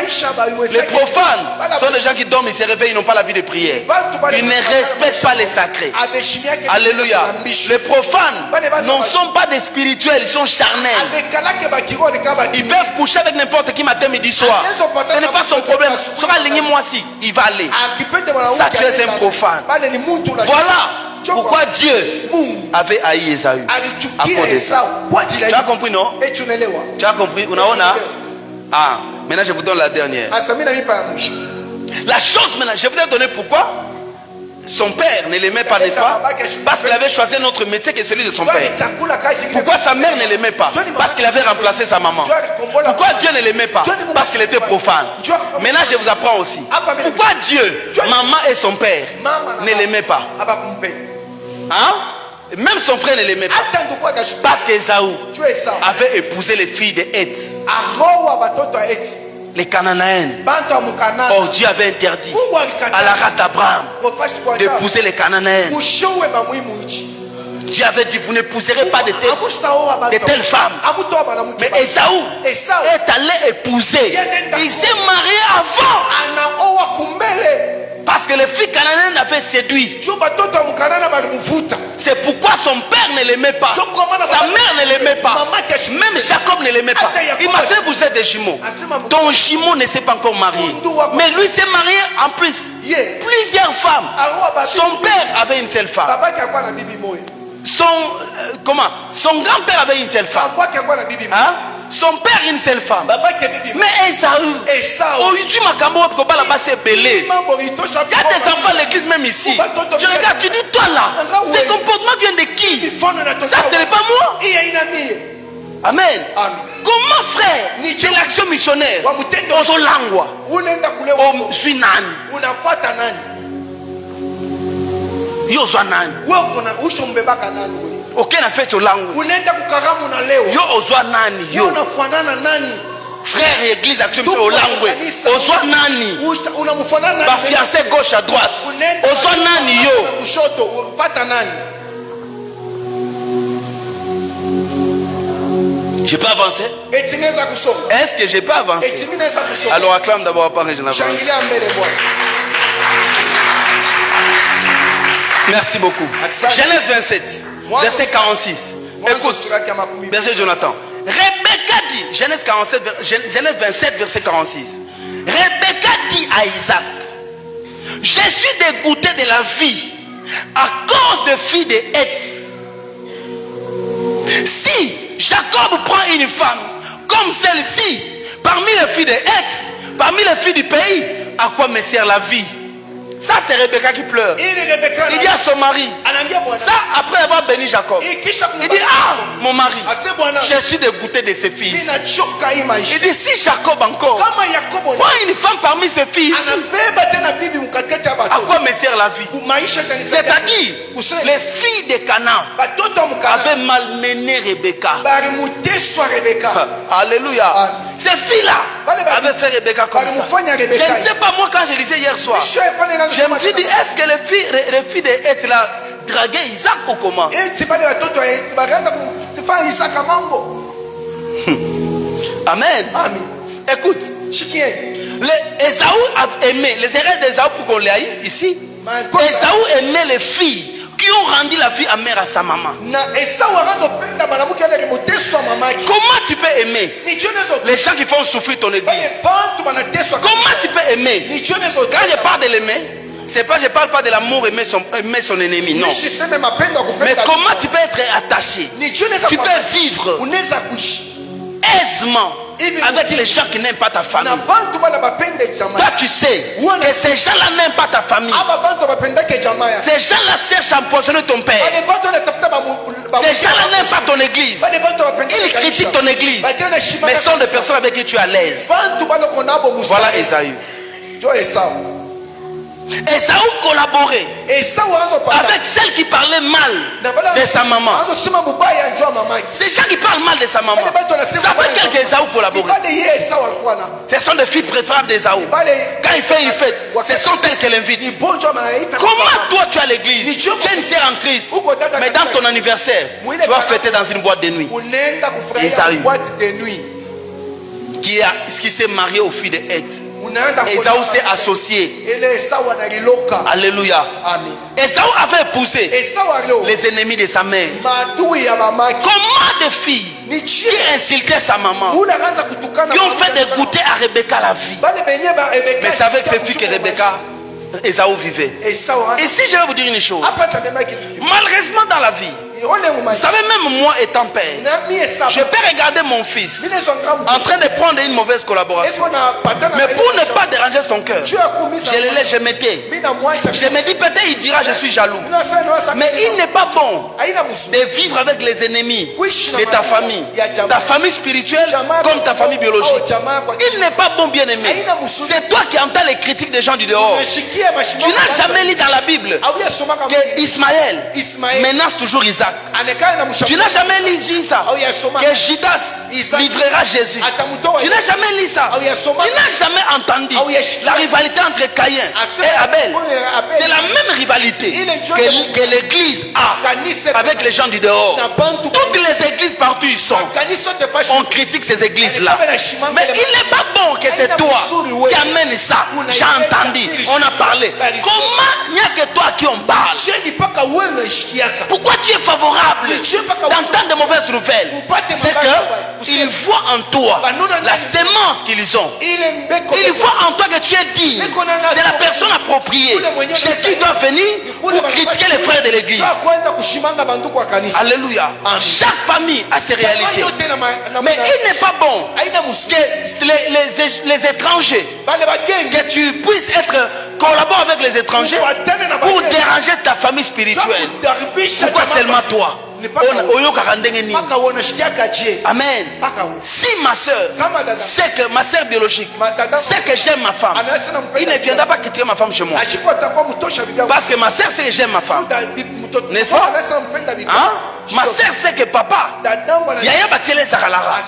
Les profanes sont des gens qui dorment, ils se réveillent, ils n'ont pas la vie de prière. Ils ne respectent pas les sacrés. Alléluia. Les profanes ne sont pas des spirituels, ils sont charnels. Ils peuvent coucher avec n'importe qui matin, midi, soir. Ce n'est pas son problème. Sera aligné moi si il va aller. Ça tu es un profane. Voilà pourquoi Dieu avait haï Esaü à cause de ça. Tu as compris, non? Tu as compris? Ah, maintenant je vous donne la dernière. La chose maintenant, je vous ai donné pourquoi son père ne l'aimait pas, n'est-ce pas? Parce qu'il avait choisi un autre métier que celui de son père. Pourquoi sa mère ne l'aimait pas? Parce qu'il avait remplacé sa maman. Pourquoi Dieu ne l'aimait pas? Parce qu'il était profane. Maintenant je vous apprends aussi. Pourquoi Dieu, maman et son père ne l'aimaient pas? Hein? Même son frère ne l'aimait pas. Parce qu'Ésaü avait épousé les filles de Heth, les Cananéennes. Or Dieu avait interdit à la race d'Abraham d'épouser les Cananéennes. Dieu avait dit, vous n'épouserez pas de telles femmes. Mais Ésaü est allé épouser. Il s'est marié avant. Parce que les filles cananéennes l'avaient séduit. C'est pourquoi son père ne l'aimait pas. Sa mère ne l'aimait pas. Même Jacob ne l'aimait pas. Imaginez, vous êtes des jumeaux. Ton jumeau ne s'est pas encore marié. Mais lui s'est marié en plus. Plusieurs femmes. Son père avait une seule femme. Son grand-père avait une seule femme. Hein? Son père une seule femme. Mais Ésaü, tu m'as belé. Il y a des enfants à l'église même ici. Tu regardes, tu dis toi là, ce comportement vient de qui? Ça ce n'est pas moi. Amen. Comment frère, c'est l'action missionnaire. Ozolangwa. Suis nani. Yozwa nani. Aucun a fait au langue. Yo ozwa nani yo. Frère église action au langue. Ozwa nani. Ba fiancé gauche à droite. Ozwa nani yo. Je peux avancer? Est-ce que je peux avancer? Alors acclame d'abord à part et je n'avance. Merci beaucoup. Genèse 27, verset 46. Écoute, verset Jonathan. Rebecca dit, Genèse 27, verset 46. Rebecca dit à Isaac, je suis dégoûté de la vie à cause de filles de Heth. Si Jacob prend une femme comme celle-ci, parmi les filles de Heth, parmi les filles du pays, à quoi me sert la vie? Ça c'est Rebecca qui pleure. Il dit à son mari, ça après avoir béni Jacob, il dit, ah mon mari, je suis dégoûté de ses filles. Il dit, si Jacob encore prend une femme parmi ses filles, à quoi me sert la vie? C'est-à-dire, les filles de Canaan avaient malmené Rebecca. Alléluia. Ces filles-là avaient fait Rebecca comme ça. Je ne sais pas, moi quand je lisais hier soir, je me suis dit, est-ce que les filles de Heth là draguaient Isaac ou comment? Amen. Écoute, Ésaü a aimé, les erreurs d'Ésaü pour qu'on les haïsse ici. Ésaü aimait les filles qui ont rendu la vie amère à sa maman. Comment tu peux aimer les gens qui font souffrir ton église? Comment tu peux aimer? Quand je parle de l'aimer, c'est pas, je parle pas de l'amour aimer son ennemi, non. Mais comment tu peux être attaché? Tu peux vivre aisément avec les gens qui n'aiment pas ta famille. Toi tu sais que ces gens-là n'aiment pas ta famille. Ces gens-là cherchent à empoisonner ton père. Ces gens-là n'aiment pas ton église. Ils critiquent ton église. Mais ce sont des personnes avec qui tu es à l'aise. Voilà Ésaü. Ésaü collaborait avec celle qui parlait mal de sa maman. Ces gens qui parlent mal de sa maman, ça veut dire qu'Ésaü collaborait. Ce sont des filles préférables d'Ésaü. Quand il fait une fête, ce sont elles qu'elle invite. Comment toi tu as l'église, tu es une sœur en Christ, mais dans ton anniversaire, tu vas fêter dans une boîte de nuit? Ésaü qui s'est marié aux filles de Heth. Ésaü s'est associé. Alléluia. Ésaü avait épousé les ennemis de sa mère. Comment des filles qui insultaient sa maman, qui ont fait dégoûter à Rebecca la vie? Mais c'est avec ces filles que Rebecca, Ésaü vivait. Et si je vais vous dire une chose, malheureusement dans la vie, vous savez, même moi étant père, je peux regarder mon fils en train de prendre une mauvaise collaboration, mais pour ne pas déranger son cœur, je le laisse, je m'étais. Je me dis peut-être il dira je suis jaloux, mais il n'est pas bon de vivre avec les ennemis de ta famille spirituelle comme ta famille biologique. Il n'est pas bon, bien aimé. C'est toi qui entends les critiques des gens du dehors. Tu n'as jamais lu dans la Bible que Ismaël menace toujours Isaac. Isaac. Anekana na mushamu. Tu n'as jamais lu ça. Au yasoma. Que Judas Isaac. livrera Jésus. Atamutoa. Tu n'as jamais lu ça. Au yasoma. Tu n'as jamais entendu Au yashima. la rivalité entre Caïn Ase- et Abel. Abel. C'est la même rivalité Il est Dieu que l'église a Kanisa- avec les gens du dehors. Na bantu- Toutes les églises partout ils sont. Kanisa de fashion. On critique ces églises-là. Elle est comme la Mais il n'est pas bon que c'est toi qui amène ça. J'ai entendu, on a parlé. Comment il n'y a que toi qui en parle? Dieu dit pas ka wewe unashikiaka. Pourquoi tu es favorable d'entendre de mauvaises nouvelles? C'est qu'ils voient en toi la sémence qu'ils ont. Ile mbeko. Ils voient en toi que tu es digne. C'est la personne appropriée chez qui doit venir pour critiquer les frères de l'église. Kwenda kushimanga banduku wa kanisa. Alléluia. Amen. Chaque famille a ses réalités. Mais il n'est pas bon que les étrangers, que tu puisses collaborer avec les étrangers pour déranger ta famille spirituelle. Pourquoi seulement toi? Amen. Si ma soeur, c'est que ma soeur biologique, c'est que j'aime ma femme, il ne viendra pas quitter ma femme chez moi. Parce que ma soeur sait que j'aime ma femme. N'est-ce pas? Hein? Ma soeur sait que papa, Yaya Batele Zakalara.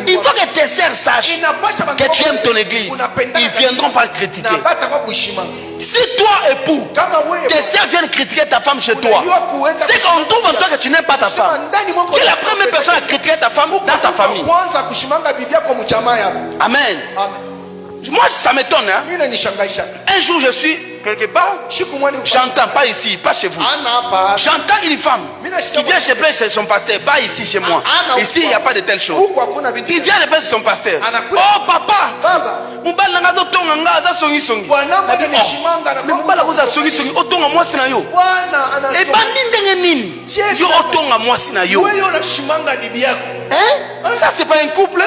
Il faut que tes soeurs sachent que tu aimes ton église. Ils ne viendront pas critiquer. Si toi, époux, tes soeurs viennent critiquer ta femme chez toi, c'est qu'on trouve en toi que tu n'aimes pas ta femme. Tu es la première personne à critiquer ta femme dans ta famille. Amen. Moi, ça m'étonne. Hein? Un jour, je suis quelque part, j'entends, pas ici, pas chez vous. J'entends une femme qui vient chez prêcher chez son pasteur, pas ici chez moi. Ici, il n'y a pas de telle chose. Il vient de prêcher chez son pasteur. Oh, papa! Ça, c'est pas un couple.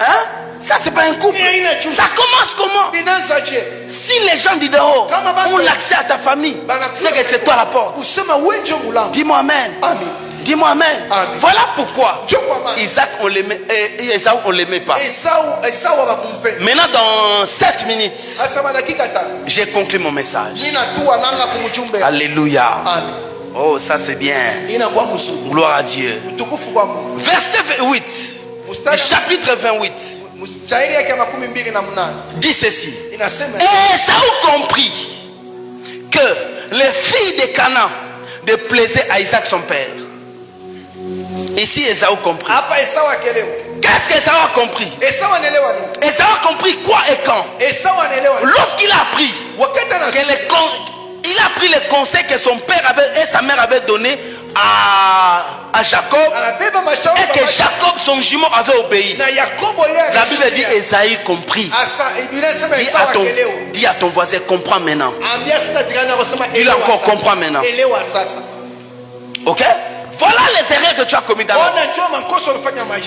Hein? Ça c'est pas un couple. Ça commence comment? Si les gens du dehors ont l'accès à ta famille, c'est que c'est toi la porte. Dis-moi amen. Dis-moi amen. Voilà pourquoi Isaac on l'aimait et Esaü on l'aimait pas. Maintenant dans 7 minutes, j'ai conclu mon message. Alléluia. Oh, ça c'est bien. Gloire à Dieu. Verset 8. Chapitre 28 dit ceci. Et Esaü comprit que les filles de Canaan déplaisaient à Isaac son père. Ici Esaü comprit. Qu'est-ce qu'Esaü a compris? Esaü a compris quoi et quand? Lorsqu'il a appris il a pris les conseils que son père et sa mère avaient donné à Jacob et que Jacob son jumeau avait obéi. La Bible dit Esaü comprit. Dis à ton voisin, comprends maintenant. Il encore comprend maintenant. Ok? Voilà les erreurs que tu as commises dans la vie.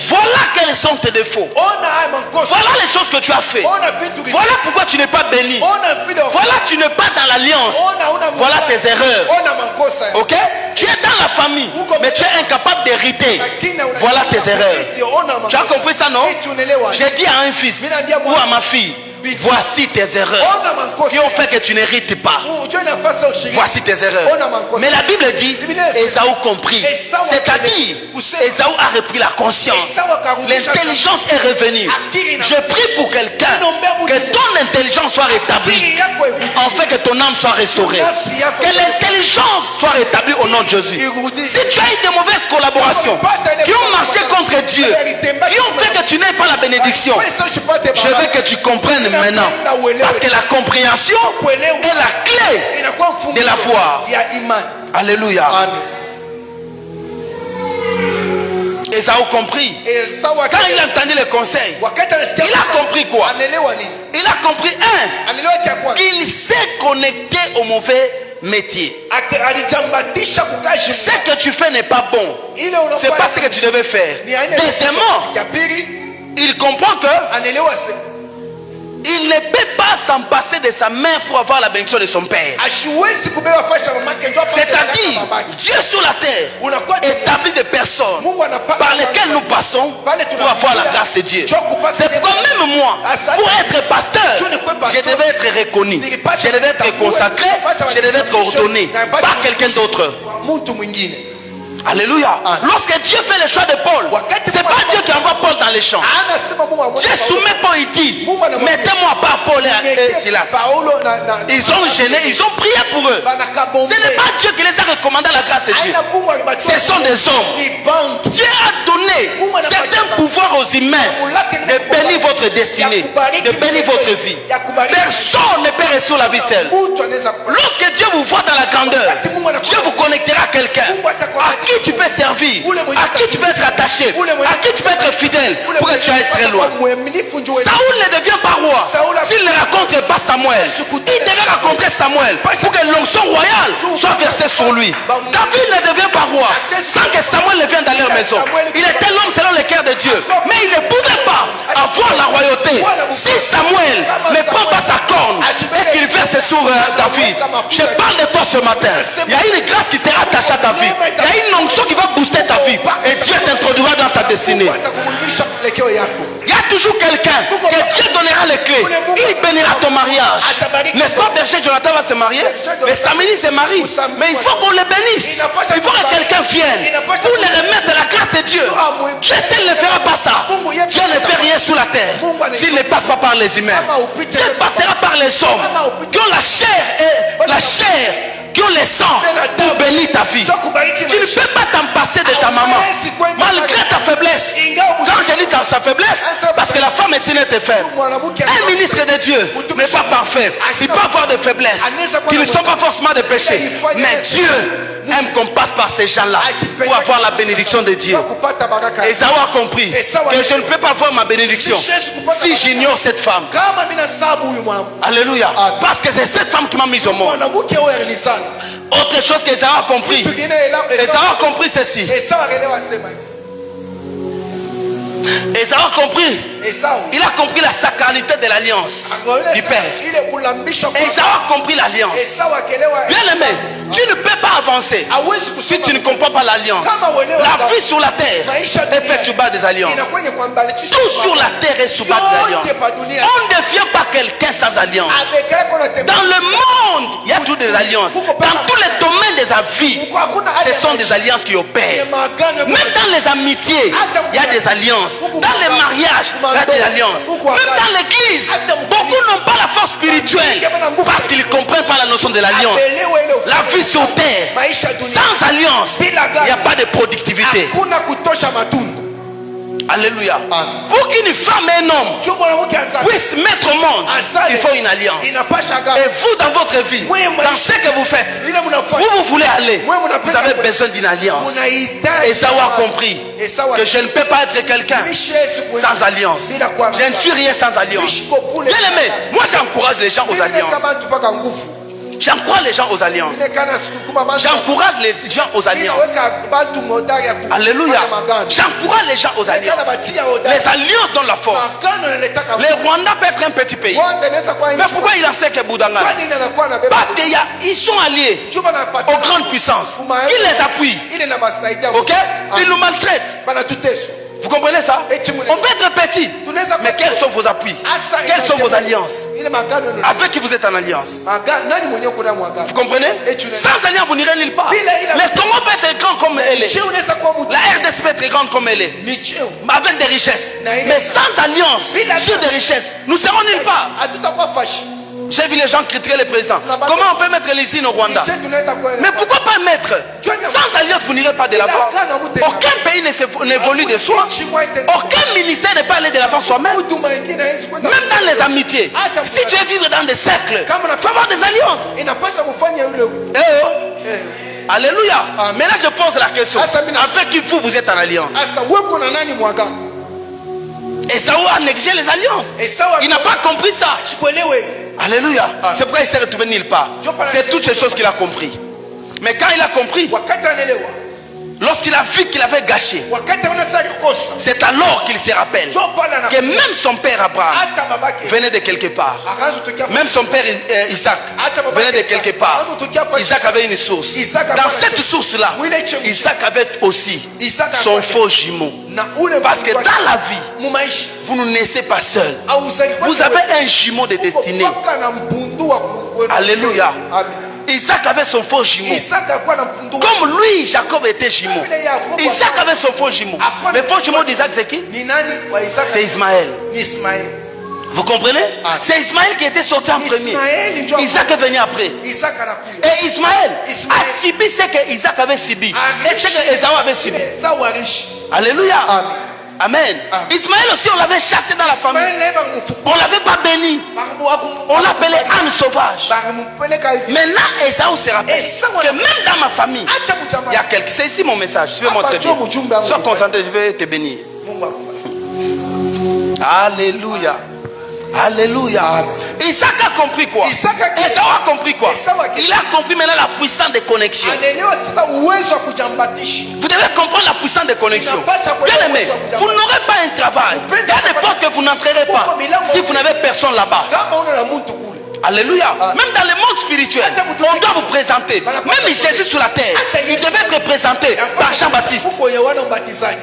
Voilà quels sont tes défauts. Voilà les choses que tu as fait. Voilà pourquoi tu n'es pas béni. Voilà tu n'es pas dans l'alliance. Voilà tes erreurs. Ok? Tu es dans la famille, mais tu es incapable d'hériter. Voilà tes erreurs. Tu as compris ça, non? J'ai dit à un fils ou à ma fille, voici tes erreurs qui ont fait que tu n'hérites pas. Voici tes erreurs. Mais la Bible dit Esaü compris. C'est-à-dire Esaü a repris la conscience. L'intelligence est revenue. Je prie pour quelqu'un que ton intelligence soit rétablie, en fait que ton âme soit restaurée, que l'intelligence soit rétablie au nom de Jésus. Si tu as eu de mauvaises collaborations qui ont marché contre Dieu, qui ont fait que tu n'aies pas la bénédiction, je veux que tu comprennes maintenant, parce que la compréhension est la clé de la foi. Alléluia. Esaü compris. Quand il a entendu les conseils, il a compris quoi? Il a compris qu'il s'est connecté au mauvais métier. Ce que tu fais n'est pas bon. C'est pas ce que tu devais faire. Deuxièmement, il comprend que il ne peut pas s'en passer de sa mère pour avoir la bénédiction de son père. C'est-à-dire, Dieu sur la terre établit des personnes par lesquelles nous passons pour avoir la grâce de Dieu. C'est pourquoi même moi, pour être pasteur, je devais être reconnu, je devais être consacré, je devais être ordonné par quelqu'un d'autre. mtu mwingine. Alléluia. Lorsque Dieu fait le choix de Paul, c'est pas Dieu qui envoie Paul dans les champs. Dieu soumet Paul, il dit, mettez-moi à part Paul et Silas. Ils ont gêné, ils ont prié pour eux. Ce n'est pas Dieu qui les a recommandés à la grâce de Dieu. Ce sont des hommes. Dieu a donné certains pouvoirs aux humains de bénir votre destinée, de bénir votre vie. Personne ne peut réussir la vie seule. Lorsque Dieu vous voit dans la grandeur, Dieu vous connectera à quelqu'un à qui tu peux servir, à qui tu peux être attaché, à qui tu peux être fidèle pour que tu ailles très loin. Saoul ne devient pas roi s'il ne rencontre pas Samuel. Il devait rencontrer Samuel pour que l'onction royale soit versée sur lui. David ne devient pas roi sans que Samuel ne vienne dans leur maison. Il était l'homme selon le cœur de Dieu, mais il ne pouvait pas avoir la royauté si Samuel ne prend pas sa corne et qu'il verse sur David. Je parle de toi ce matin. Il y a une grâce qui sera attachée à ta vie. Il y a une onction qui va booster ta vie et Dieu t'introduira dans ta destinée. Il y a toujours quelqu'un que Dieu donnera les clés. Il bénira ton mariage. N'est-ce pas, berger Jonathan va se marier, mais Samuel se marie. Mais il faut qu'on le bénisse. Il faut que quelqu'un vienne pour le remettre à la grâce de Dieu. Dieu seul ne fera pas ça. Dieu ne fait rien sous la terre s'il ne passe pas par les humains. Dieu passera par les hommes qui ont la chair qui ont le sang pour bénir ta vie. Tu ne peux pas t'en passer de ta maman malgré ta faiblesse. Quand je dis sa faiblesse, parce que la femme est une être faible. Un ministre de Dieu n'est pas parfait. Il peut avoir des faiblesses qui ne sont pas forcément des péchés. Mais Dieu aime qu'on passe par ces gens-là pour avoir la bénédiction de Dieu. Esaü a compris que je ne peux pas avoir ma bénédiction si j'ignore cette femme. Alléluia. Parce que c'est cette femme qui m'a mis au monde. Autre chose qu'Esaü a compris. Esaü a compris ceci. Esaü a compris. Il a compris la sacralité de l'alliance du Père. Esaü a compris l'alliance. Bien aimé, tu ne peux pas avancer si tu ne comprends pas l'alliance. La vie sur la terre est faite sur base des alliances. Tout sur la terre est sur base des alliances. On ne devient pas quelqu'un sans alliance. Dans le monde, il y a toutes des alliances. Dans tous les domaines de la vie, ce sont des alliances qui opèrent. Même dans les amitiés, il y a des alliances. Dans les mariages, il y a des alliances. Même dans l'église, beaucoup n'ont pas la force spirituelle parce qu'ils ne comprennent pas la notion de l'alliance. La vie sur terre, sans alliance, il n'y a pas de productivité. Alléluia. Pour qu'une femme et un homme puissent mettre au monde, il faut une alliance. Et vous, dans votre vie, dans ce que vous faites, où vous voulez aller, vous avez besoin d'une alliance. Et ça a compris que je ne peux pas être quelqu'un sans alliance. Je ne suis rien sans alliance. Bien aimé, moi j'encourage les gens aux alliances. J'encourage les gens aux alliances. J'encourage les gens aux alliances. Alléluia. J'encourage les gens aux alliances. Les alliances donnent la force. Le Rwanda peut être un petit pays. Mais pourquoi il en sait que Boudanga? Parce qu'ils sont alliés aux grandes puissances. Ils les appuient. Ok? Ils nous maltraitent. Vous comprenez ça? On peut être petit, mais quels sont vos appuis? Quelles sont vos alliances? Avec qui vous êtes en alliance? Vous comprenez? Sans alliance, vous n'irez nulle part. Le Congo peut être grand comme elle est. La RDC peut être grande comme elle est. Avec des richesses. Mais sans alliance, sur des richesses, nous serons nulle part. J'ai vu les gens critiquer le président. Comment on peut mettre l'usine au Rwanda? Mais pourquoi pas mettre? Sans alliance, vous n'irez pas de l'avant. Aucun pays n'évolue de soi. Aucun ministère n'est pas allé de l'avant soi-même. Même dans les amitiés. Si tu veux vivre dans des cercles, il faut avoir des alliances. Alléluia. Mais là je pose la question. Avec qui vous êtes en alliance? Esaü a négligé les alliances. Il n'a pas compris ça. Alléluia. C'est pourquoi il s'est retrouvé nulle part. C'est toutes ces choses qu'il a compris. Mais quand il a compris, lorsqu'il a vu qu'il avait gâché, c'est alors qu'il se rappelle que même son père Abraham venait de quelque part. Même son père Isaac venait de quelque part. Isaac avait une source. Dans cette source-là, Isaac avait aussi son faux jumeau. Parce que dans la vie, vous ne naissez pas seul. Vous avez un jumeau de destinée. Alléluia. Isaac avait son faux jumeau. Isaka akuwa na mpundu. Comme lui, Jacob était jumeau. Isaac avait son faux jumeau. Le faux jumeau d'Isaac, c'est qui? Ni nani wa Isaka? C'est Ismaël. Ni Ismaël. Vous comprenez? Ah. C'est Ismaël qui était sorti en premier. Ismaël, ndio Isaac est venu après. Isaka anakuya. Et Ismaël Ismaël a subi ce que Isaac avait subi. Et ce que Esaü avait subi. Esaü arishi. Alléluia. Amen. Amen. Amen. Ismaël aussi, on l'avait chassé dans la famille. Ismaël ba mufuku. On ne l'avait pas béni. On l'appelait âne sauvage. Ba mupeleka hivi. Maintenant, Esaü se rappelle Esaü que même dans ma famille, Hata mjamaa. il y a quelqu'un. C'est ici mon message. Suivez-moi très bien. Sois concentré, je vais te bénir. Mungu akubariki. Alléluia. Alléluia. Amen. Isaac a compris quoi? Isaac a- Esaü a compris quoi? Esaü a- Il a compris maintenant la puissance de connexion. Anaelewa sasa uwezo wa kujambatisha. Vous devez comprendre la puissance de connexion. Bien aimé, vous n'aurez pas un travail. Il y a des portes que vous n'entrerez pas si vous n'avez personne là-bas. Kama una na mtu kule. Alléluia. Même dans le monde spirituel, on doit vous présenter. Même Jésus sur la terre, il devait être présenté par Jean-Baptiste. Huko Yohana Mbatizaji.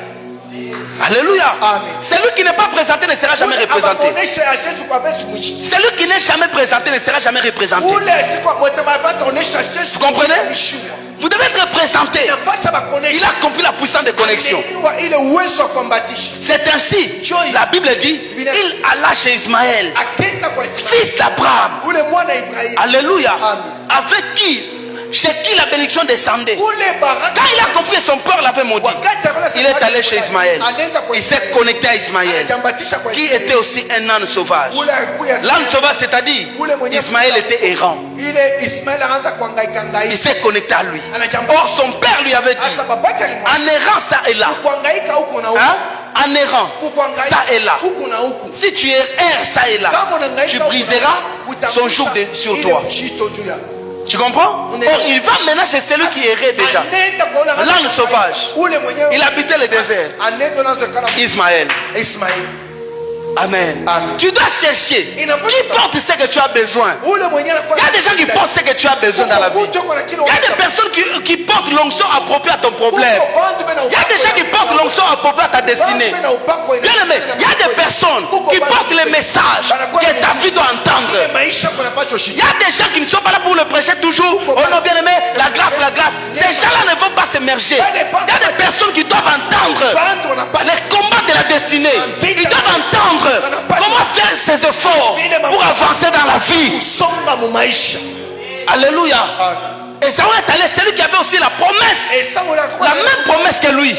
Alléluia. Amen. Celui qui n'est pas présenté ne sera jamais représenté. Abaonesha ya Yesu kwa Yesu mwishi. Celui qui n'est jamais présenté ne sera jamais représenté. Ule siku mtema bata onesha Yesu. Vous comprenez? Mwishiwa. Vous devez être présenté. Inapasha bakonesha. Il a compris la puissance de connexion. Anaelewa ile uwezo wa kuambatisha. C'est ainsi, la Bible dit, il alla chez Ismaël, Akenda kwa Ismaili. fils d'Abraham. Ule mwana Ibrahimu. Alléluia. Amen. Avec qui, chez qui la bénédiction descendait. Ule baraka. Quand il a compris que son père l'avait maudit, Wakati akona il est allé chez Ismaël. Anaenda kwa Il s'est Ismaili. connecté à Ismaël, Anajambatisha kwa qui Ismaili. était aussi un âne sauvage. Ule akuya L'âne sauvage, c'est-à-dire, Ismaël était errant. Ile Ismaili anaanza kuhangaika Il hangaika. s'est connecté à lui. Or, son père lui avait dit, Sasa babake alimwambia en errant ça et là, kuhangaika huko na huko. hein, en errant Kuhangaika ça et là, huko na huko. si tu erres ça et là, Kama unahangaika tu huko na briseras huko, son joug sur ile toi. mshito juu ya. Tu comprends? Or, il va maintenant chez celui qui errait déjà. Anaenda kuona L'âne sauvage. Ule mwenyewe. Il habitait le désert. Anaenda na zakana Ismaël. Ismaili. Amen. Amen. Tu dois chercher. Qui porte ce que tu as besoin? Ule mwenyewe Il y a des gens qui portent ce que tu as besoin dans la vie. Il y a des personnes qui portent l'onction appropriée à ton problème. Il y a des gens qui portent l'onction appropriée à ta destinée. Bien aimé, il y a des personnes qui portent les messages que ta vie doit entendre. Il y a des gens qui ne sont pas là pour le prêcher toujours. Oh non, bien aimé, la grâce, la grâce. Ces gens-là ne vont pas s'émerger. Il y a des personnes qui doivent entendre les combats de la destinée. Ils doivent entendre comment faire ses efforts pour avancer dans la vie. Kusonga mu maisha. Alléluia. Et ça est allé, celui qui avait aussi la promesse, la même promesse que lui.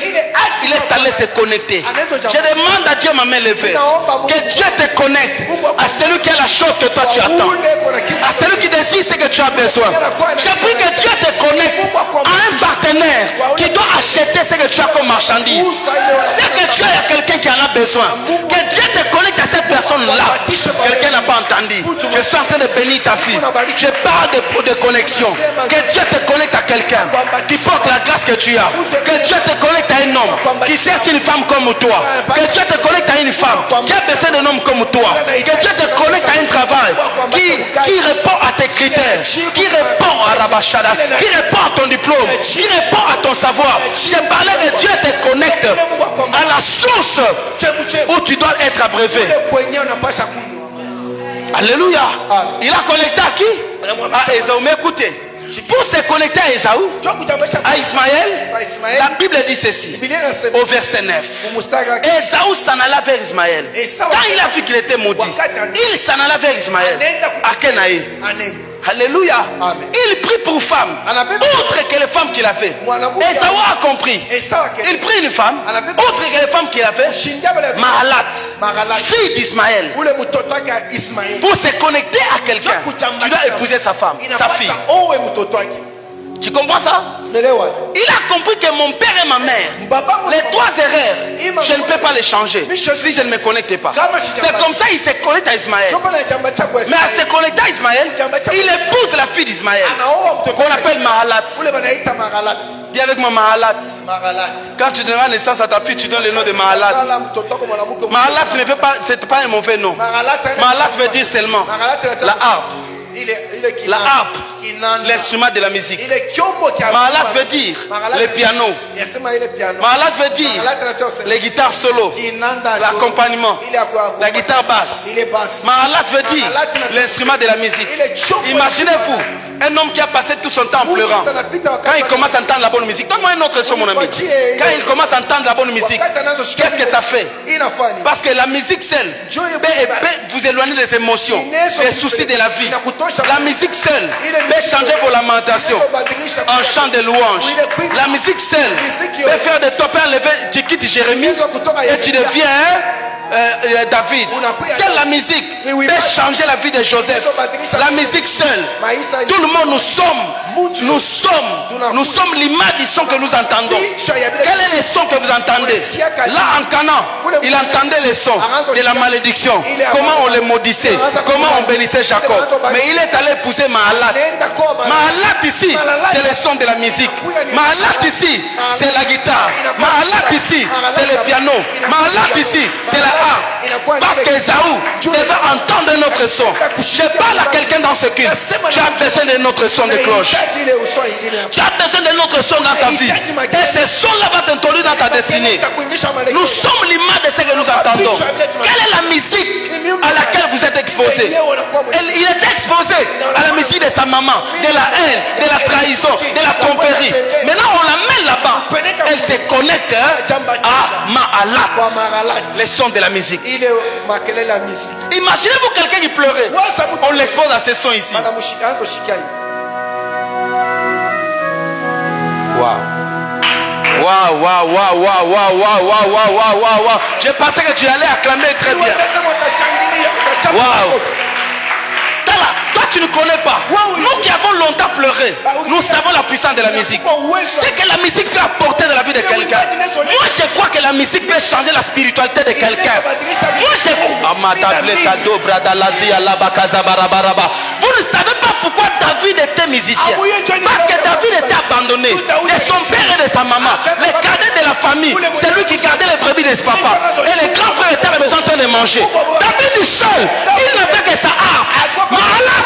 Il est allé se connecter. Je demande à Dieu, ma main levée, que Dieu te connecte à celui qui a la chose que toi tu attends, à celui qui désire ce que tu as besoin. Je prie que Dieu te connecte à un partenaire qui doit acheter ce que tu as comme marchandise. Ce que tu as, il y a quelqu'un qui en a besoin. Que Dieu te connecte à cette personne-là. Quelqu'un n'a pas entendu. Je suis en train de bénir ta fille. Je parle de connexion. Que Dieu te connecte à quelqu'un qui porte la grâce que tu as. Que Dieu te connecte à un homme qui cherche une femme comme toi. Que Dieu te connecte à une femme qui a besoin d'un homme comme toi. Que Dieu te connecte à un travail qui répond à tes critères, qui répond à Rabashada, qui répond à ton diplôme, qui répond à ton savoir. Je parlais que Dieu te connecte à la source où tu dois être abreuvé. Alléluia. Il a connecté à qui? À Esaü. Mais écoutez, pour se connecter à Esaü, à Ismaël, la Bible dit ceci au verset 9. Esaü s'en alla vers Ismaël. Quand il a vu qu'il était maudit, il s'en alla vers Ismaël à Kenaï. Alléluia. Il prit pour femme autre que les femmes qu'il avait. Esaü a compris. Il prit une femme autre que les femmes qu'il avait, Mahalat, fille d'Ismaël. Pour se connecter à quelqu'un, tu dois épouser sa femme, sa fille. Tu comprends ça? Il a compris que mon père et ma mère, les trois erreurs, je ne peux pas les changer si je ne me connecte pas. C'est comme ça qu'il se connecte à Ismaël. Mais à se connecter à Ismaël, il épouse la fille d'Ismaël, qu'on appelle Mahalat. Dis avec moi Mahalat. Quand tu donneras naissance à ta fille, tu donnes le nom de Mahalat. Mahalat ne veut pas, c'est pas un mauvais nom. Mahalat veut dire seulement la harpe. La harpe. l'instrument de la musique. Il est kyombo qui a Mahalat veut dire le piano. Mahalat veut dire les guitares solo, l'accompagnement, la guitare basse. Mahalat veut dire l'instrument de la musique. Imaginez-vous un homme qui a passé tout son temps en pleurant. Quand il commence à entendre la bonne musique, donne-moi un autre son, mon ami. Quand il commence à entendre la bonne musique, qu'est-ce que ça fait? Parce que la musique seule peut vous éloigner des émotions, des soucis de la vie. La musique seule peut changer vos lamentations en chant de louanges. La musique seule peut faire de toi, Père, lever, tu quittes Jérémie et tu deviens David. Seule la musique peut changer la vie de Joseph. La musique seule. Tout le monde, nous sommes l'image du son que nous entendons. Quel est le son que vous entendez? Là en Canaan, il entendait le son de la malédiction. Comment on le maudissait, comment on bénissait Jacob. Mais il est allé épouser Mahalat. Mahalat ici, c'est le son de la musique. Mahalat ici, c'est la guitare. Mahalat ici, c'est le piano. Mahalat ici, c'est la harpe. Parce qu'Esaü devait entendre notre son. Je parle à quelqu'un dans ce culte. Tu as besoin de notre son de cloche. Tu as besoin de notre son dans ta vie. Et ce son-là va t'introduire dans ta destinée. Nous sommes l'image de ce que nous entendons. Quelle est la musique à laquelle vous êtes exposé? Il est exposé à la musique de sa maman, de la haine, de la trahison, de la tromperie. Maintenant on l'amène là-bas. Elle se connecte à Mahalat, les sons de la musique. Imaginez-vous quelqu'un qui pleurait. On l'expose à ces sons ici. Waouh, waouh, waouh, waouh, waouh, waouh, waouh, waouh, waouh, waouh. Je pensais que tu allais acclamer très bien. Waouh. Toi tu ne connais pas. Nous qui avons longtemps pleuré, nous savons la puissance de la musique. C'est que la musique peut apporter de la vie de quelqu'un. Moi je crois que la musique peut changer la spiritualité de quelqu'un. Moi je crois. Vous ne savez pas pourquoi David était musicien. Parce que David était abandonné de son père et de sa maman. Les cadets de la famille, c'est lui qui gardait les brebis de ce papa. Et les grands frères étaient à la maison en train de manger. David seul, il n'avait que sa harpe. Mahalat,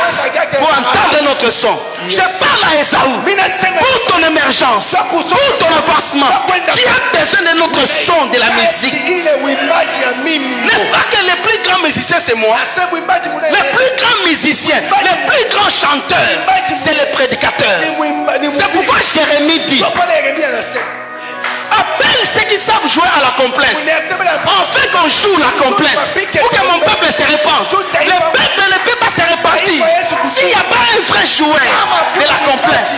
pour entendre notre son. Je parle à Esaü. Pour ton émergence, pour ton avancement, tu as besoin de notre son, de la musique. N'est-ce pas que les plus grands musiciens c'est moi? Les plus grands musiciens, les plus grands chanteurs, c'est les prédicateurs. C'est pourquoi Jérémie dit: appelle ceux qui savent jouer à la complainte. Enfin qu'on joue la complainte pour que mon peuple se répande. Le peuple ne peut pas se répartir s'il n'y a pas un vrai joueur de la complainte.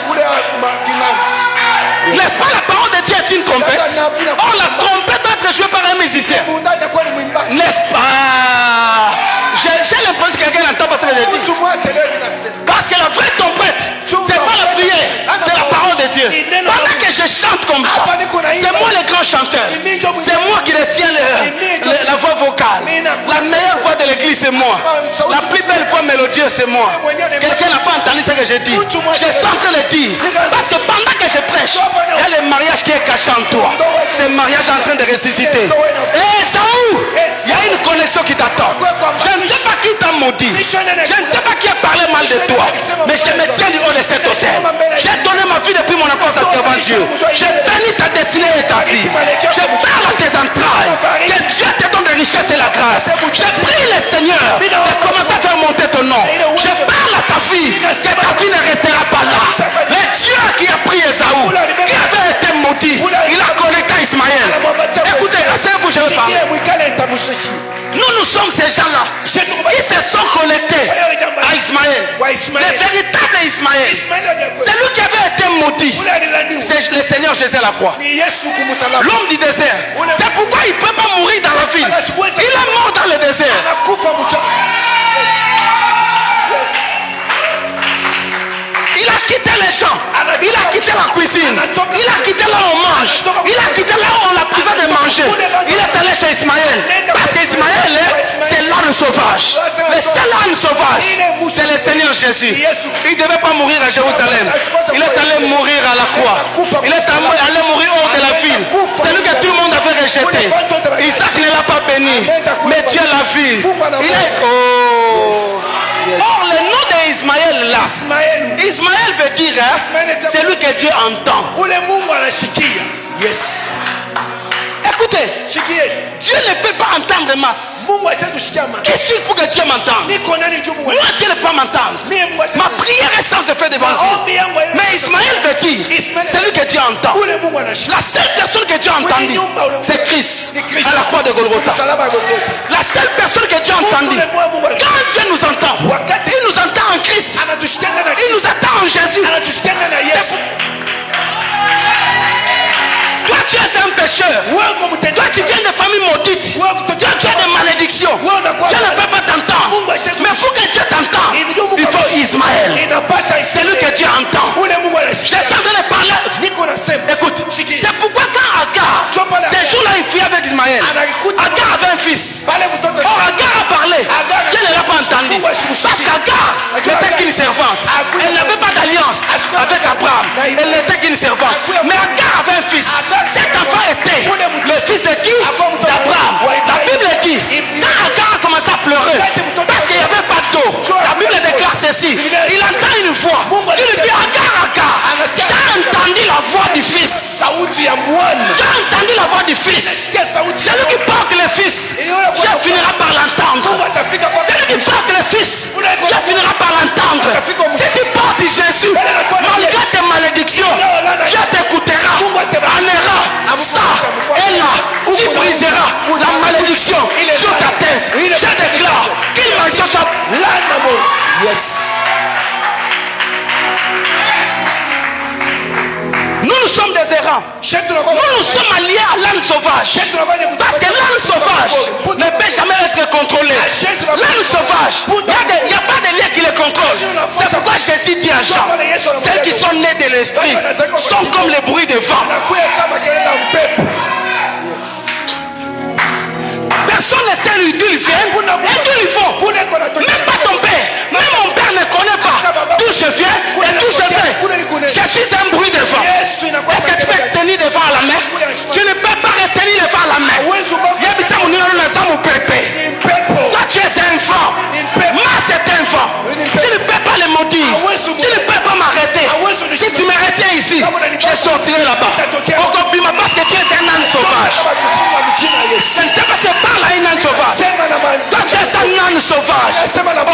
N'est-ce pas, la parole de Dieu est une trompette? Or la trompette doit être jouée par un musicien. N'est-ce pas? J'ai l'impression que quelqu'un n'entend pas ce que je dis. Parce que la vraie trompette, c'est pas la prière, c'est la parole de Dieu. Pendant que je chante comme ça, c'est moi le grand chanteur. C'est moi qui détiens la voix vocale. La meilleure voix de l'église, c'est moi. La plus belle voix mélodieuse, c'est moi. Quelqu'un n'a pas entendu ce que je dis. Je suis en train de dire. Parce que pendant que je prêche, il y a le mariage qui est caché en toi. Ce mariage est en train de ressusciter. Et ça où? Il y a une connexion qui t'attend. Je ne sais pas qui t'a maudit. Je ne sais pas qui a parlé mal de toi. Mais je me tiens du haut de cet hôtel. J'ai donné ma vie depuis mon enfance à servant Dieu. J'ai béni ta destinée et ta vie. Je parle à tes entrailles. Que Dieu te donne de richesse et la grâce. Je prie le Seigneur de commencer à faire monter ton nom. Je parle à ta vie. Que ta vie ne restera pas là. Le Dieu qui a pris Esaü, qui avait été maudit, il a connecté à Ismaël. Écoutez, asseyez-vous, je vais parler. Nous sommes ces gens-là. Ils se sont connectés à Ismaël. Le véritable Ismaël. C'est lui qui avait été maudit. C'est le Seigneur Jésus à la croix. L'homme du désert. C'est pourquoi il ne peut pas mourir dans la ville. Il est mort dans le désert. Il a quitté les champs. Il a quitté la cuisine. Il a quitté là où on mange. Il a quitté là où on l'a privé de manger. Il est allé chez Ismaël. Parce qu'Ismaël, c'est l'âne sauvage. Le seul âne sauvage, c'est le Seigneur Jésus. Il ne devait pas mourir à Jérusalem. Il est allé mourir à la croix. Il est allé mourir hors de la ville. C'est lui que tout le monde avait rejeté. Isaac ne l'a pas béni. Mais Dieu l'a vu. Il est... Or, le nom d'Ismaël là, il Ismaël veut dire, c'est lui que Dieu entend. ule Mungu anashikia. Yes. Écoutez, Shikieni. Dieu ne peut pas entendre masse. Mungu hawezi kushikia macho. Qu'est-ce qu'il faut que Dieu m'entende? Niko nani juu Mungu? Moi, Dieu ne peut pas m'entendre. Ma prière est sans effet devant Dieu. Mais Ismaël veut dire, c'est lui que Dieu entend. Ule Mungu anashikia. La seule personne que Dieu a entendue, c'est Christ à la croix de Golgotha. Msalaba wa Golgotha. La seule personne que Dieu a entendue, quand Dieu nous entend, il nous entend en Christ. Anatushikia ndani ya Il nous attend en Jésus. Anatushikia ndani ya Yesu. Toi, tu es un pécheur. Toi, tu viens de famille maudite. Toi, tu as des malédictions. Dieu ne peut pas t'entendre. Mais pour que Dieu t'entende, il faut Ismaël. C'est lui que Dieu entend. J'ai entendu les parler. Écoute, c'est pourquoi quand Agar, ces jours-là, il fuyait avec Ismaël. Agar avait un fils. Or, Agar a parlé. Dieu ne l'a pas entendu. Parce qu'Agar n'était qu'une servante. Elle n'avait pas d'alliance avec Abraham. Elle n'était qu'une servante. Mais Agar avait un fils. Cet enfant était le fils de qui? D'Abraham. La Bible dit, quand Agar a commencé à pleurer, parce qu'il n'y avait pas d'eau, la Bible déclare ceci. Il entend une voix. Il lui dit, Agar, j'ai entendu la voix du fils. J'ai entendu la voix du fils. C'est lui qui porte le fils. Dieu finira par l'entendre. C'est lui qui porte le fils. Dieu finira par l'entendre. Si tu portes Jésus, malgré tes malédictions, Dieu t'écoutera. En errant, ça et là, tu briseras la malédiction sur ta tête. Je déclare qu'il va se soit l'âme. Yes. Nous sommes des errants. Nous sommes alliés à l'âne sauvage. Parce que l'âne sauvage ne peut jamais être contrôlé. L'âne sauvage, il n'y a pas de lien qui le contrôle. C'est pourquoi Jésus dit à Jean, celles qui sont nées de l'esprit sont comme les bruits de vent. Personne ne sait d'où ils viennent et d'où ils vont. Même pas ton père. Même mon père ne connaît pas d'où je viens et d'où je vais. Je suis un bruit de vent. Est-ce que tu peux tenir devant la main? Tu ne peux pas retenir devant la main. Toi tu es un vent. Moi c'est un vent. Tu ne peux pas le maudire. Tu ne peux pas m'arrêter. Si tu me retiens ici, je sortirai là-bas. Parce que tu es un âne sauvage. Ce n'est pas ce par là un âne sauvage. Toi tu es un âne sauvage.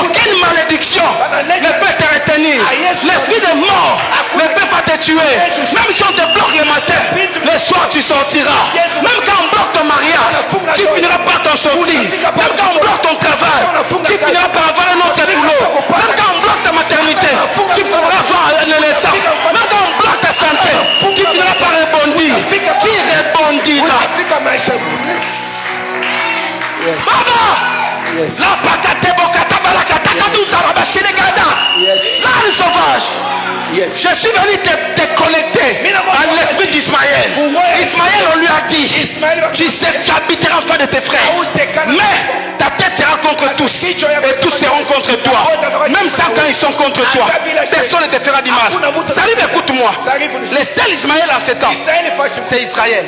Aucune malédiction ne peut te retenir. L'esprit de mort ne peut pas te tuer. Même si on te bloque le matin, le soir tu sortiras. Même quand on bloque ton mariage, tu finiras par t'en sortir. Même quand on bloque ton travail, tu finiras par avoir un autre boulot. Même quand on bloque ta maternité, tu pourras avoir le naissance. Même quand on bloque ta santé, tu finiras par rebondir. Tu rebondiras. Baba! La pakate bokata balakata tout ça va chez les gars. L'âne sauvage. Je suis venu te connecter à l'esprit d'Ismaël. Ismaël, on lui a dit, tu sais que tu habiteras en face de tes frères. Mais ta tête sera contre tous. Et tous seront contre toi. Même ça quand ils sont contre toi, personne ne te fera du mal. Salut, écoute-moi. Le seul Ismaël en ce temps, c'est Israël.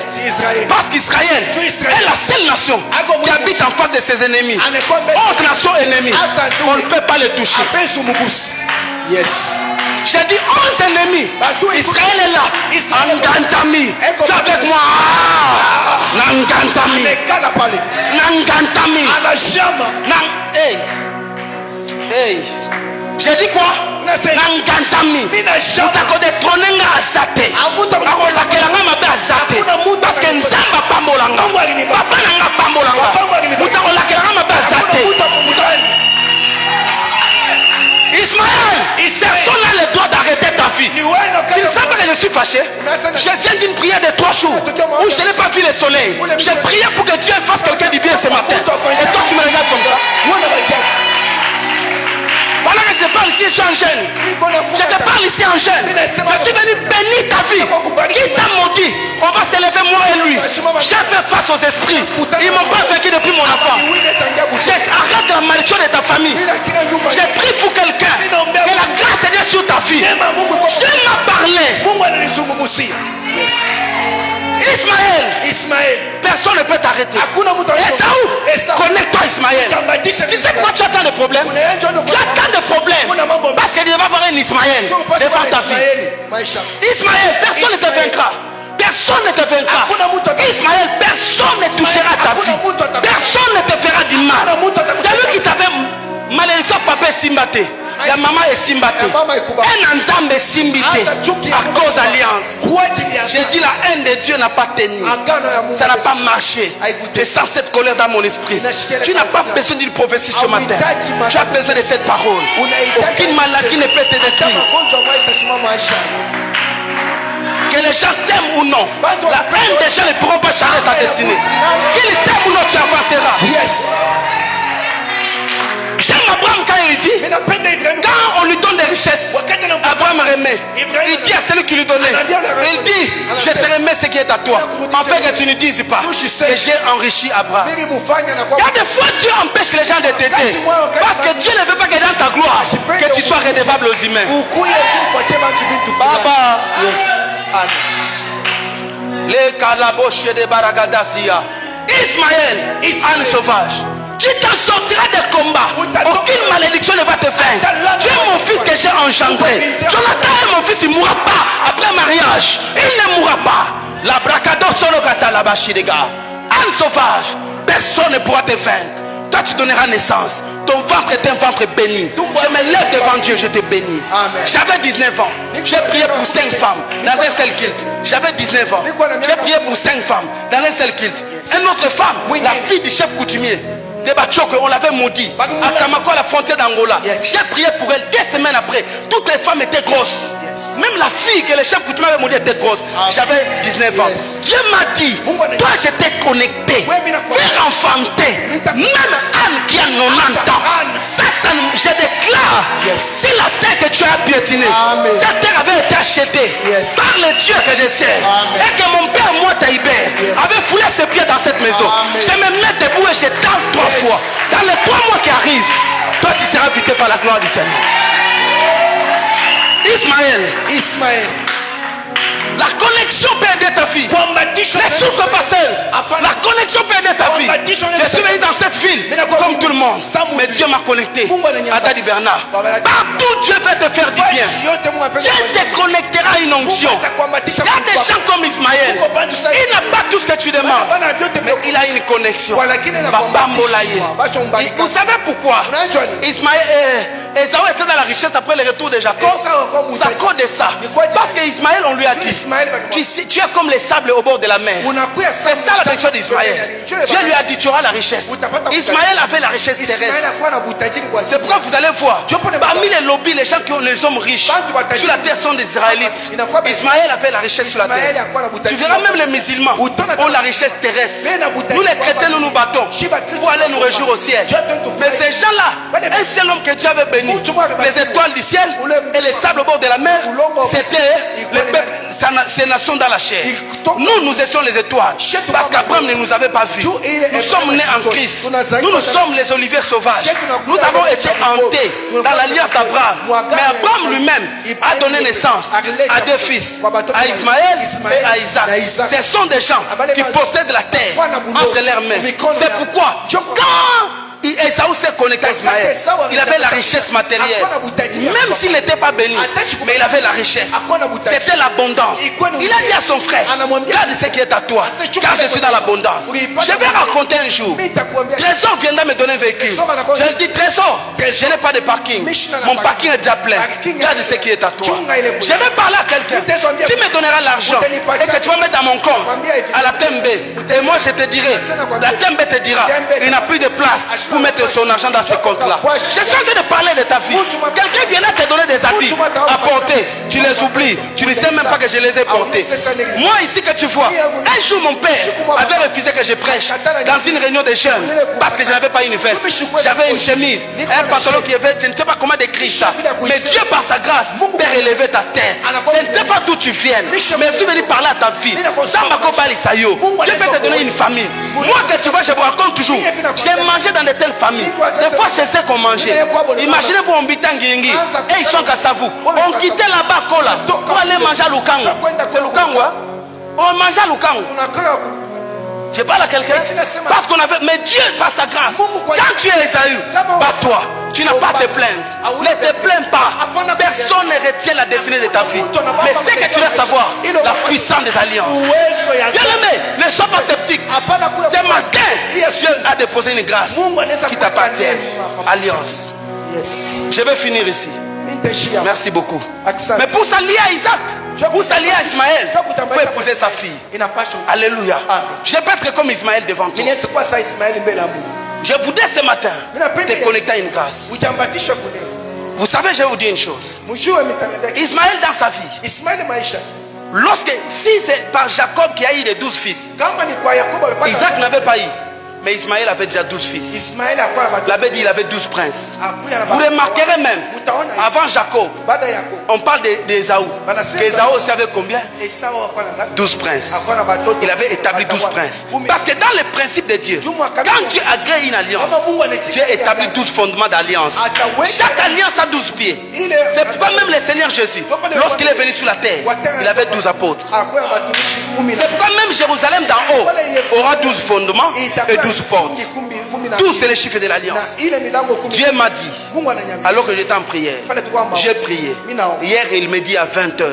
Parce qu'Israël est la seule nation qui habite en face de ses ennemis. Autre nation ennemie, on ne peut pas les toucher. Yes. J'ai dit 11 ennemis. Israël est là. Nanganzami. Tu es avec moi. Nanganzami. Nanganzami. Hey. Hey. J'ai dit quoi? Nanganzami. Utakode tronenga azate. Akolakela mabe azate. Parce que nzamba pambolanga. Papa nanga pambolanga. Utakolakela mabe azate. Ismaël, personne n'a le droit d'arrêter ta vie. Tu ne sais pas que je suis fâché. Je viens d'une prière de 3 jours où je n'ai pas vu le soleil. J'ai prié pour que Dieu fasse quelqu'un du bien ce matin. Et toi tu me regardes comme ça. Voilà que je te parle ici, je suis en jeune. Je te parle ici en jeune. Je suis venu bénir ta vie. Qui t'a maudit? On va s'élever moi et lui. J'ai fait face aux esprits. Ils ne m'ont pas vaincu depuis mon enfance. Arrête la malédiction de ta famille. J'ai prié pour quelqu'un. Que la grâce de Dieu sur ta vie. Dieu m'a parlé. Ismaël, personne ne peut t'arrêter. Esaü, connecte-toi Ismaël. Tu sais pourquoi tu as tant de problèmes? Tu as tant de problèmes parce Parce qu'il ne va pas avoir un Ismaël devant ta vie. Ismaël, personne ne te vaincra. Personne ne te vaincra. Ismaël, personne ne touchera ta vie. Personne ne te fera du mal. C'est lui qui t'avait malédiction, papa Simbate. La maman est Simbate. Un ensemble est Simbité. À cause d'alliance. J'ai dit la haine de Dieu n'a pas tenu. Ça n'a pas marché. Je sens cette colère dans mon esprit. Tu n'as pas besoin d'une prophétie ce matin. Tu as besoin de cette parole. Aucune maladie ne peut te détruire. Que les gens t'aiment ou non, la haine des gens ne pourront pas changer ta destinée. Qu'ils t'aiment ou non, tu avanceras. J'aime Abraham quand il dit, quand on lui donne des richesses, Abraham remet. Il dit à celui qui lui donnait, il dit, je te remets ce qui est à toi. En fait que tu ne dises pas que j'ai enrichi Abraham. Il y a des fois Dieu empêche les gens de t'aider. Parce que Dieu ne veut pas que dans ta gloire, que tu sois redevable aux humains. Baba. Les calaboches de Baragadasia. Ismaël, un sauvage. Tu t'en sortiras des combats. Aucune malédiction ne va te faire. Tu es mon fils que j'ai engendré. Jonathan est mon fils, il ne mourra pas après mariage. Il ne mourra pas. La bracado solo gata la bachidega. Un sauvage. Personne ne pourra te vaincre. Toi tu donneras naissance. Ton ventre est un ventre béni. Je me lève devant Dieu, je te bénis. J'avais 19 ans. J'ai prié pour 5 femmes dans un seul culte. J'avais 19 ans. J'ai prié pour 5 femmes dans un seul culte. Une autre femme, la fille du chef coutumier de Bachoko, on l'avait maudit. À Kamako, à la frontière d'Angola. J'ai prié pour elle. 2 semaines après, toutes les femmes étaient grosses. Même la fille que le chef coutumier avait maudit était grosse. J'avais 19 ans. Dieu m'a dit, toi je t'ai connecté. Faire enfanter. Même Anne qui a 90 ans. Ça, je déclare. Si la terre que tu as piétinée, cette terre avait été achetée par le Dieu que je sais. Et que mon père, moi, Taïbert, avait foulé ses pieds dans cette maison. Je me mets debout et je tente 3 fois. Dans les 3 mois qui arrivent, toi tu seras visité par la gloire du Seigneur. Ismaël. La connexion peut aider ta vie. Ne souffre pas seul. La connexion peut aider ta vie. Je suis venu dans cette ville comme tout le monde. Mais Dieu m'a connecté à Dadi Bernard. Partout Dieu veut te faire du bien. Dieu te connectera à une onction. Il y a des gens comme Ismaël. Il n'a pas tout ce que tu demandes. Mais il a une connexion. Vous savez pourquoi Ismaël Esaü était dans la richesse après le retour de Jacob. Ça cause de ça. Parce qu'Ismaël, on lui a dit, tu es comme les sables au bord de la mer. C'est ça la connexion d'Ismaël. Dieu lui a dit, tu auras la richesse. Ismaël avait la richesse terrestre. C'est pourquoi vous allez voir, parmi les lobbies, les gens qui ont les hommes riches sur la terre sont des Israélites. Ismaël avait la richesse sur la terre. Tu verras même les musulmans ont la richesse terrestre. Nous les chrétiens, nous nous battons pour aller nous réjouir au ciel. Mais ces gens-là, un seul homme que Dieu avait béni, les étoiles du ciel et les sables au bord de la mer, c'était le peuple, ces nations dans la chair. Nous étions les étoiles parce qu'Abraham ne nous avait pas vus. Nous sommes nés en Christ. Nous sommes les oliviers sauvages. Nous avons été hantés dans l'alliance d'Abraham. Mais Abraham lui-même a donné naissance à 2 fils, à Ismaël et à Isaac. Ce sont des gens qui possèdent la terre entre leurs mains. C'est pourquoi quand Esaü s'est connecté à Ismaël, il avait la richesse matérielle. Même s'il n'était pas béni, mais il avait la richesse. C'était l'abondance. Il a dit à son frère, garde ce qui est à toi, car je suis dans l'abondance. Je vais raconter un jour, Trésor viendra me donner un véhicule. Je lui dis, Trésor, je n'ai pas de parking. Mon parking est déjà plein. Garde ce qui est à toi. Je vais parler à quelqu'un. Tu me donneras l'argent et que tu vas mettre dans mon compte à la Tembe. Et moi je te dirai, la Tembe te dira, il n'a plus de place pour mettre son argent dans ce compte-là. Je suis en train de parler de ta vie. Quelqu'un vient te donner des habits à porter. Tu les oublies. Tu ne sais même pas que je les ai portés. Moi ici que tu vois, un jour mon père avait refusé que je prêche dans une réunion de jeunes parce que je n'avais pas une veste. J'avais une chemise, un pantalon qui avait, je ne sais pas comment décrire ça. Mais Dieu par sa grâce, Père, élevé ta tête. Je ne sais pas d'où tu viens, mais je suis venu parler à ta vie. Dieu peut te donner une famille. Moi que tu vois, je vous raconte toujours. J'ai mangé dans de telles familles. Des fois, je sais qu'on mangeait. Imaginez-vous en Bitanguingi. Et ils sont qu'à vous. On quittait là-bas, Kola, pour aller manger à Lukango. C'est Lukango, hein? On mangeait à Lukango. Je parle à quelqu'un parce qu'on avait. Mais Dieu, par sa grâce, quand tu es Esaü, bats-toi. Tu n'as pas à te plaindre. Ne te plains pas. Personne ne retient la destinée de ta vie. Mais ce que tu dois savoir, la puissance des alliances. Bien-aimé, ne sois pas sceptique. Ce matin, Dieu a déposé une grâce qui t'appartient. Alliance. Je vais finir ici. Merci beaucoup. Mais pour s'allier à Isaac, pour s'allier à Ismaël, il faut épouser sa fille. Alléluia. Je peux être comme Ismaël devant toi. Je voudrais ce matin te connecter à une grâce. Vous savez, je vais vous dire une chose. Ismaël dans sa vie, si c'est par Jacob qui a eu les 12 fils, Isaac n'avait pas eu. Mais Ismaël avait déjà 12 fils. L'abbé dit qu'il avait 12 princes. Vous remarquerez même, avant Jacob, on parle d'Ésaü. Qu'Ésaü aussi avait combien? 12 princes. Il avait établi 12 princes. Parce que dans les principes de Dieu, quand Dieu agrée une alliance, Dieu établit 12 fondements d'alliance. Chaque alliance a 12 pieds. C'est pourquoi même le Seigneur Jésus, lorsqu'il est venu sur la terre, il avait 12 apôtres. C'est pourquoi même Jérusalem d'en haut aura 12 fondements et 12 portes. Tous c'est les chiffres de l'alliance. Dieu m'a dit, alors que j'étais en prière, j'ai prié. Hier il me dit à 20h,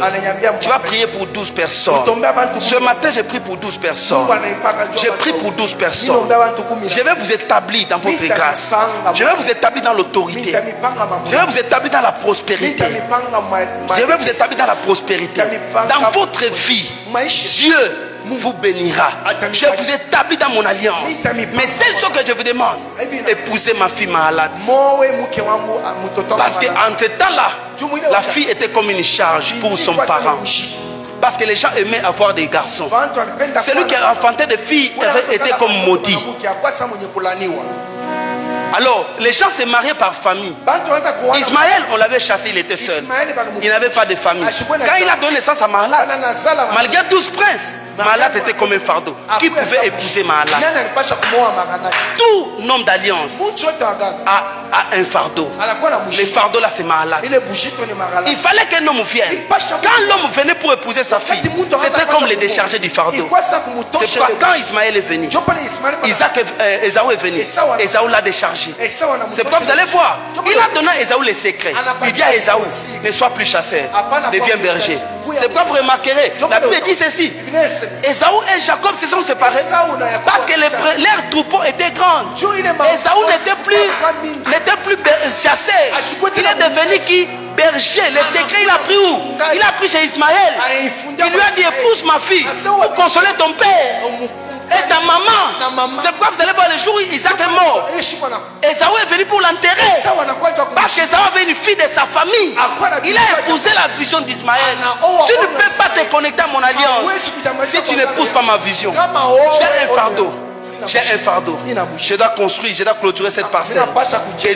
tu vas prier pour 12 personnes. Ce matin j'ai prié pour 12 personnes. J'ai prié pour 12 personnes. Je vais vous établir dans votre grâce. Je vais vous établir dans l'autorité. Je vais vous établir dans la prospérité. Je vais vous établir dans la prospérité. Dans votre vie, Dieu vous bénira. Je vous établis dans mon alliance. Mais seule chose que je vous demande, épousez ma fille Mahalat. Parce qu'en ce temps-là, la fille était comme une charge pour son parent. Parce que les gens aimaient avoir des garçons. Celui qui a enfanté des filles était comme maudit. Alors, les gens se mariaient par famille. Ismaël, on l'avait chassé, il était seul. Il n'avait pas de famille. Quand il a donné naissance à Mahalat, malgré 12 princes, Mahalat était comme un fardeau. Qui pouvait épouser Mahalat? Tout homme d'alliance a un fardeau. Le fardeau là, c'est Mahalat. Il fallait qu'un homme vienne. Quand l'homme venait pour épouser sa fille, c'était comme le décharger du fardeau. C'est pourquoi quand Ismaël est venu, Ésaü est venu. Ésaü l'a déchargé. C'est pourquoi vous allez voir, il a donné à Ésaü les secrets. Il dit à Ésaü, ne sois plus chasseur, deviens berger. C'est pourquoi vous remarquerez, la Bible dit ceci, Ésaü et Jacob se sont séparés parce que leurs troupeaux étaient grands. Ésaü n'était plus chasseur. Il est devenu qui? Berger. Les secrets, il a pris où? Il a pris chez Ismaël. Il lui a dit, épouse ma fille pour consoler ton père et ta maman. C'est pourquoi vous allez voir le jour où Isaac est mort, Ésaü est venu pour l'enterrer. Parce qu'Ésaü avait une fille de sa famille. Il a épousé la vision d'Ismaël. Tu ne peux pas te connecter à mon alliance si tu n'épouses pas ma vision. J'ai un fardeau. J'ai un fardeau. Je dois construire, je dois clôturer cette parcelle. Que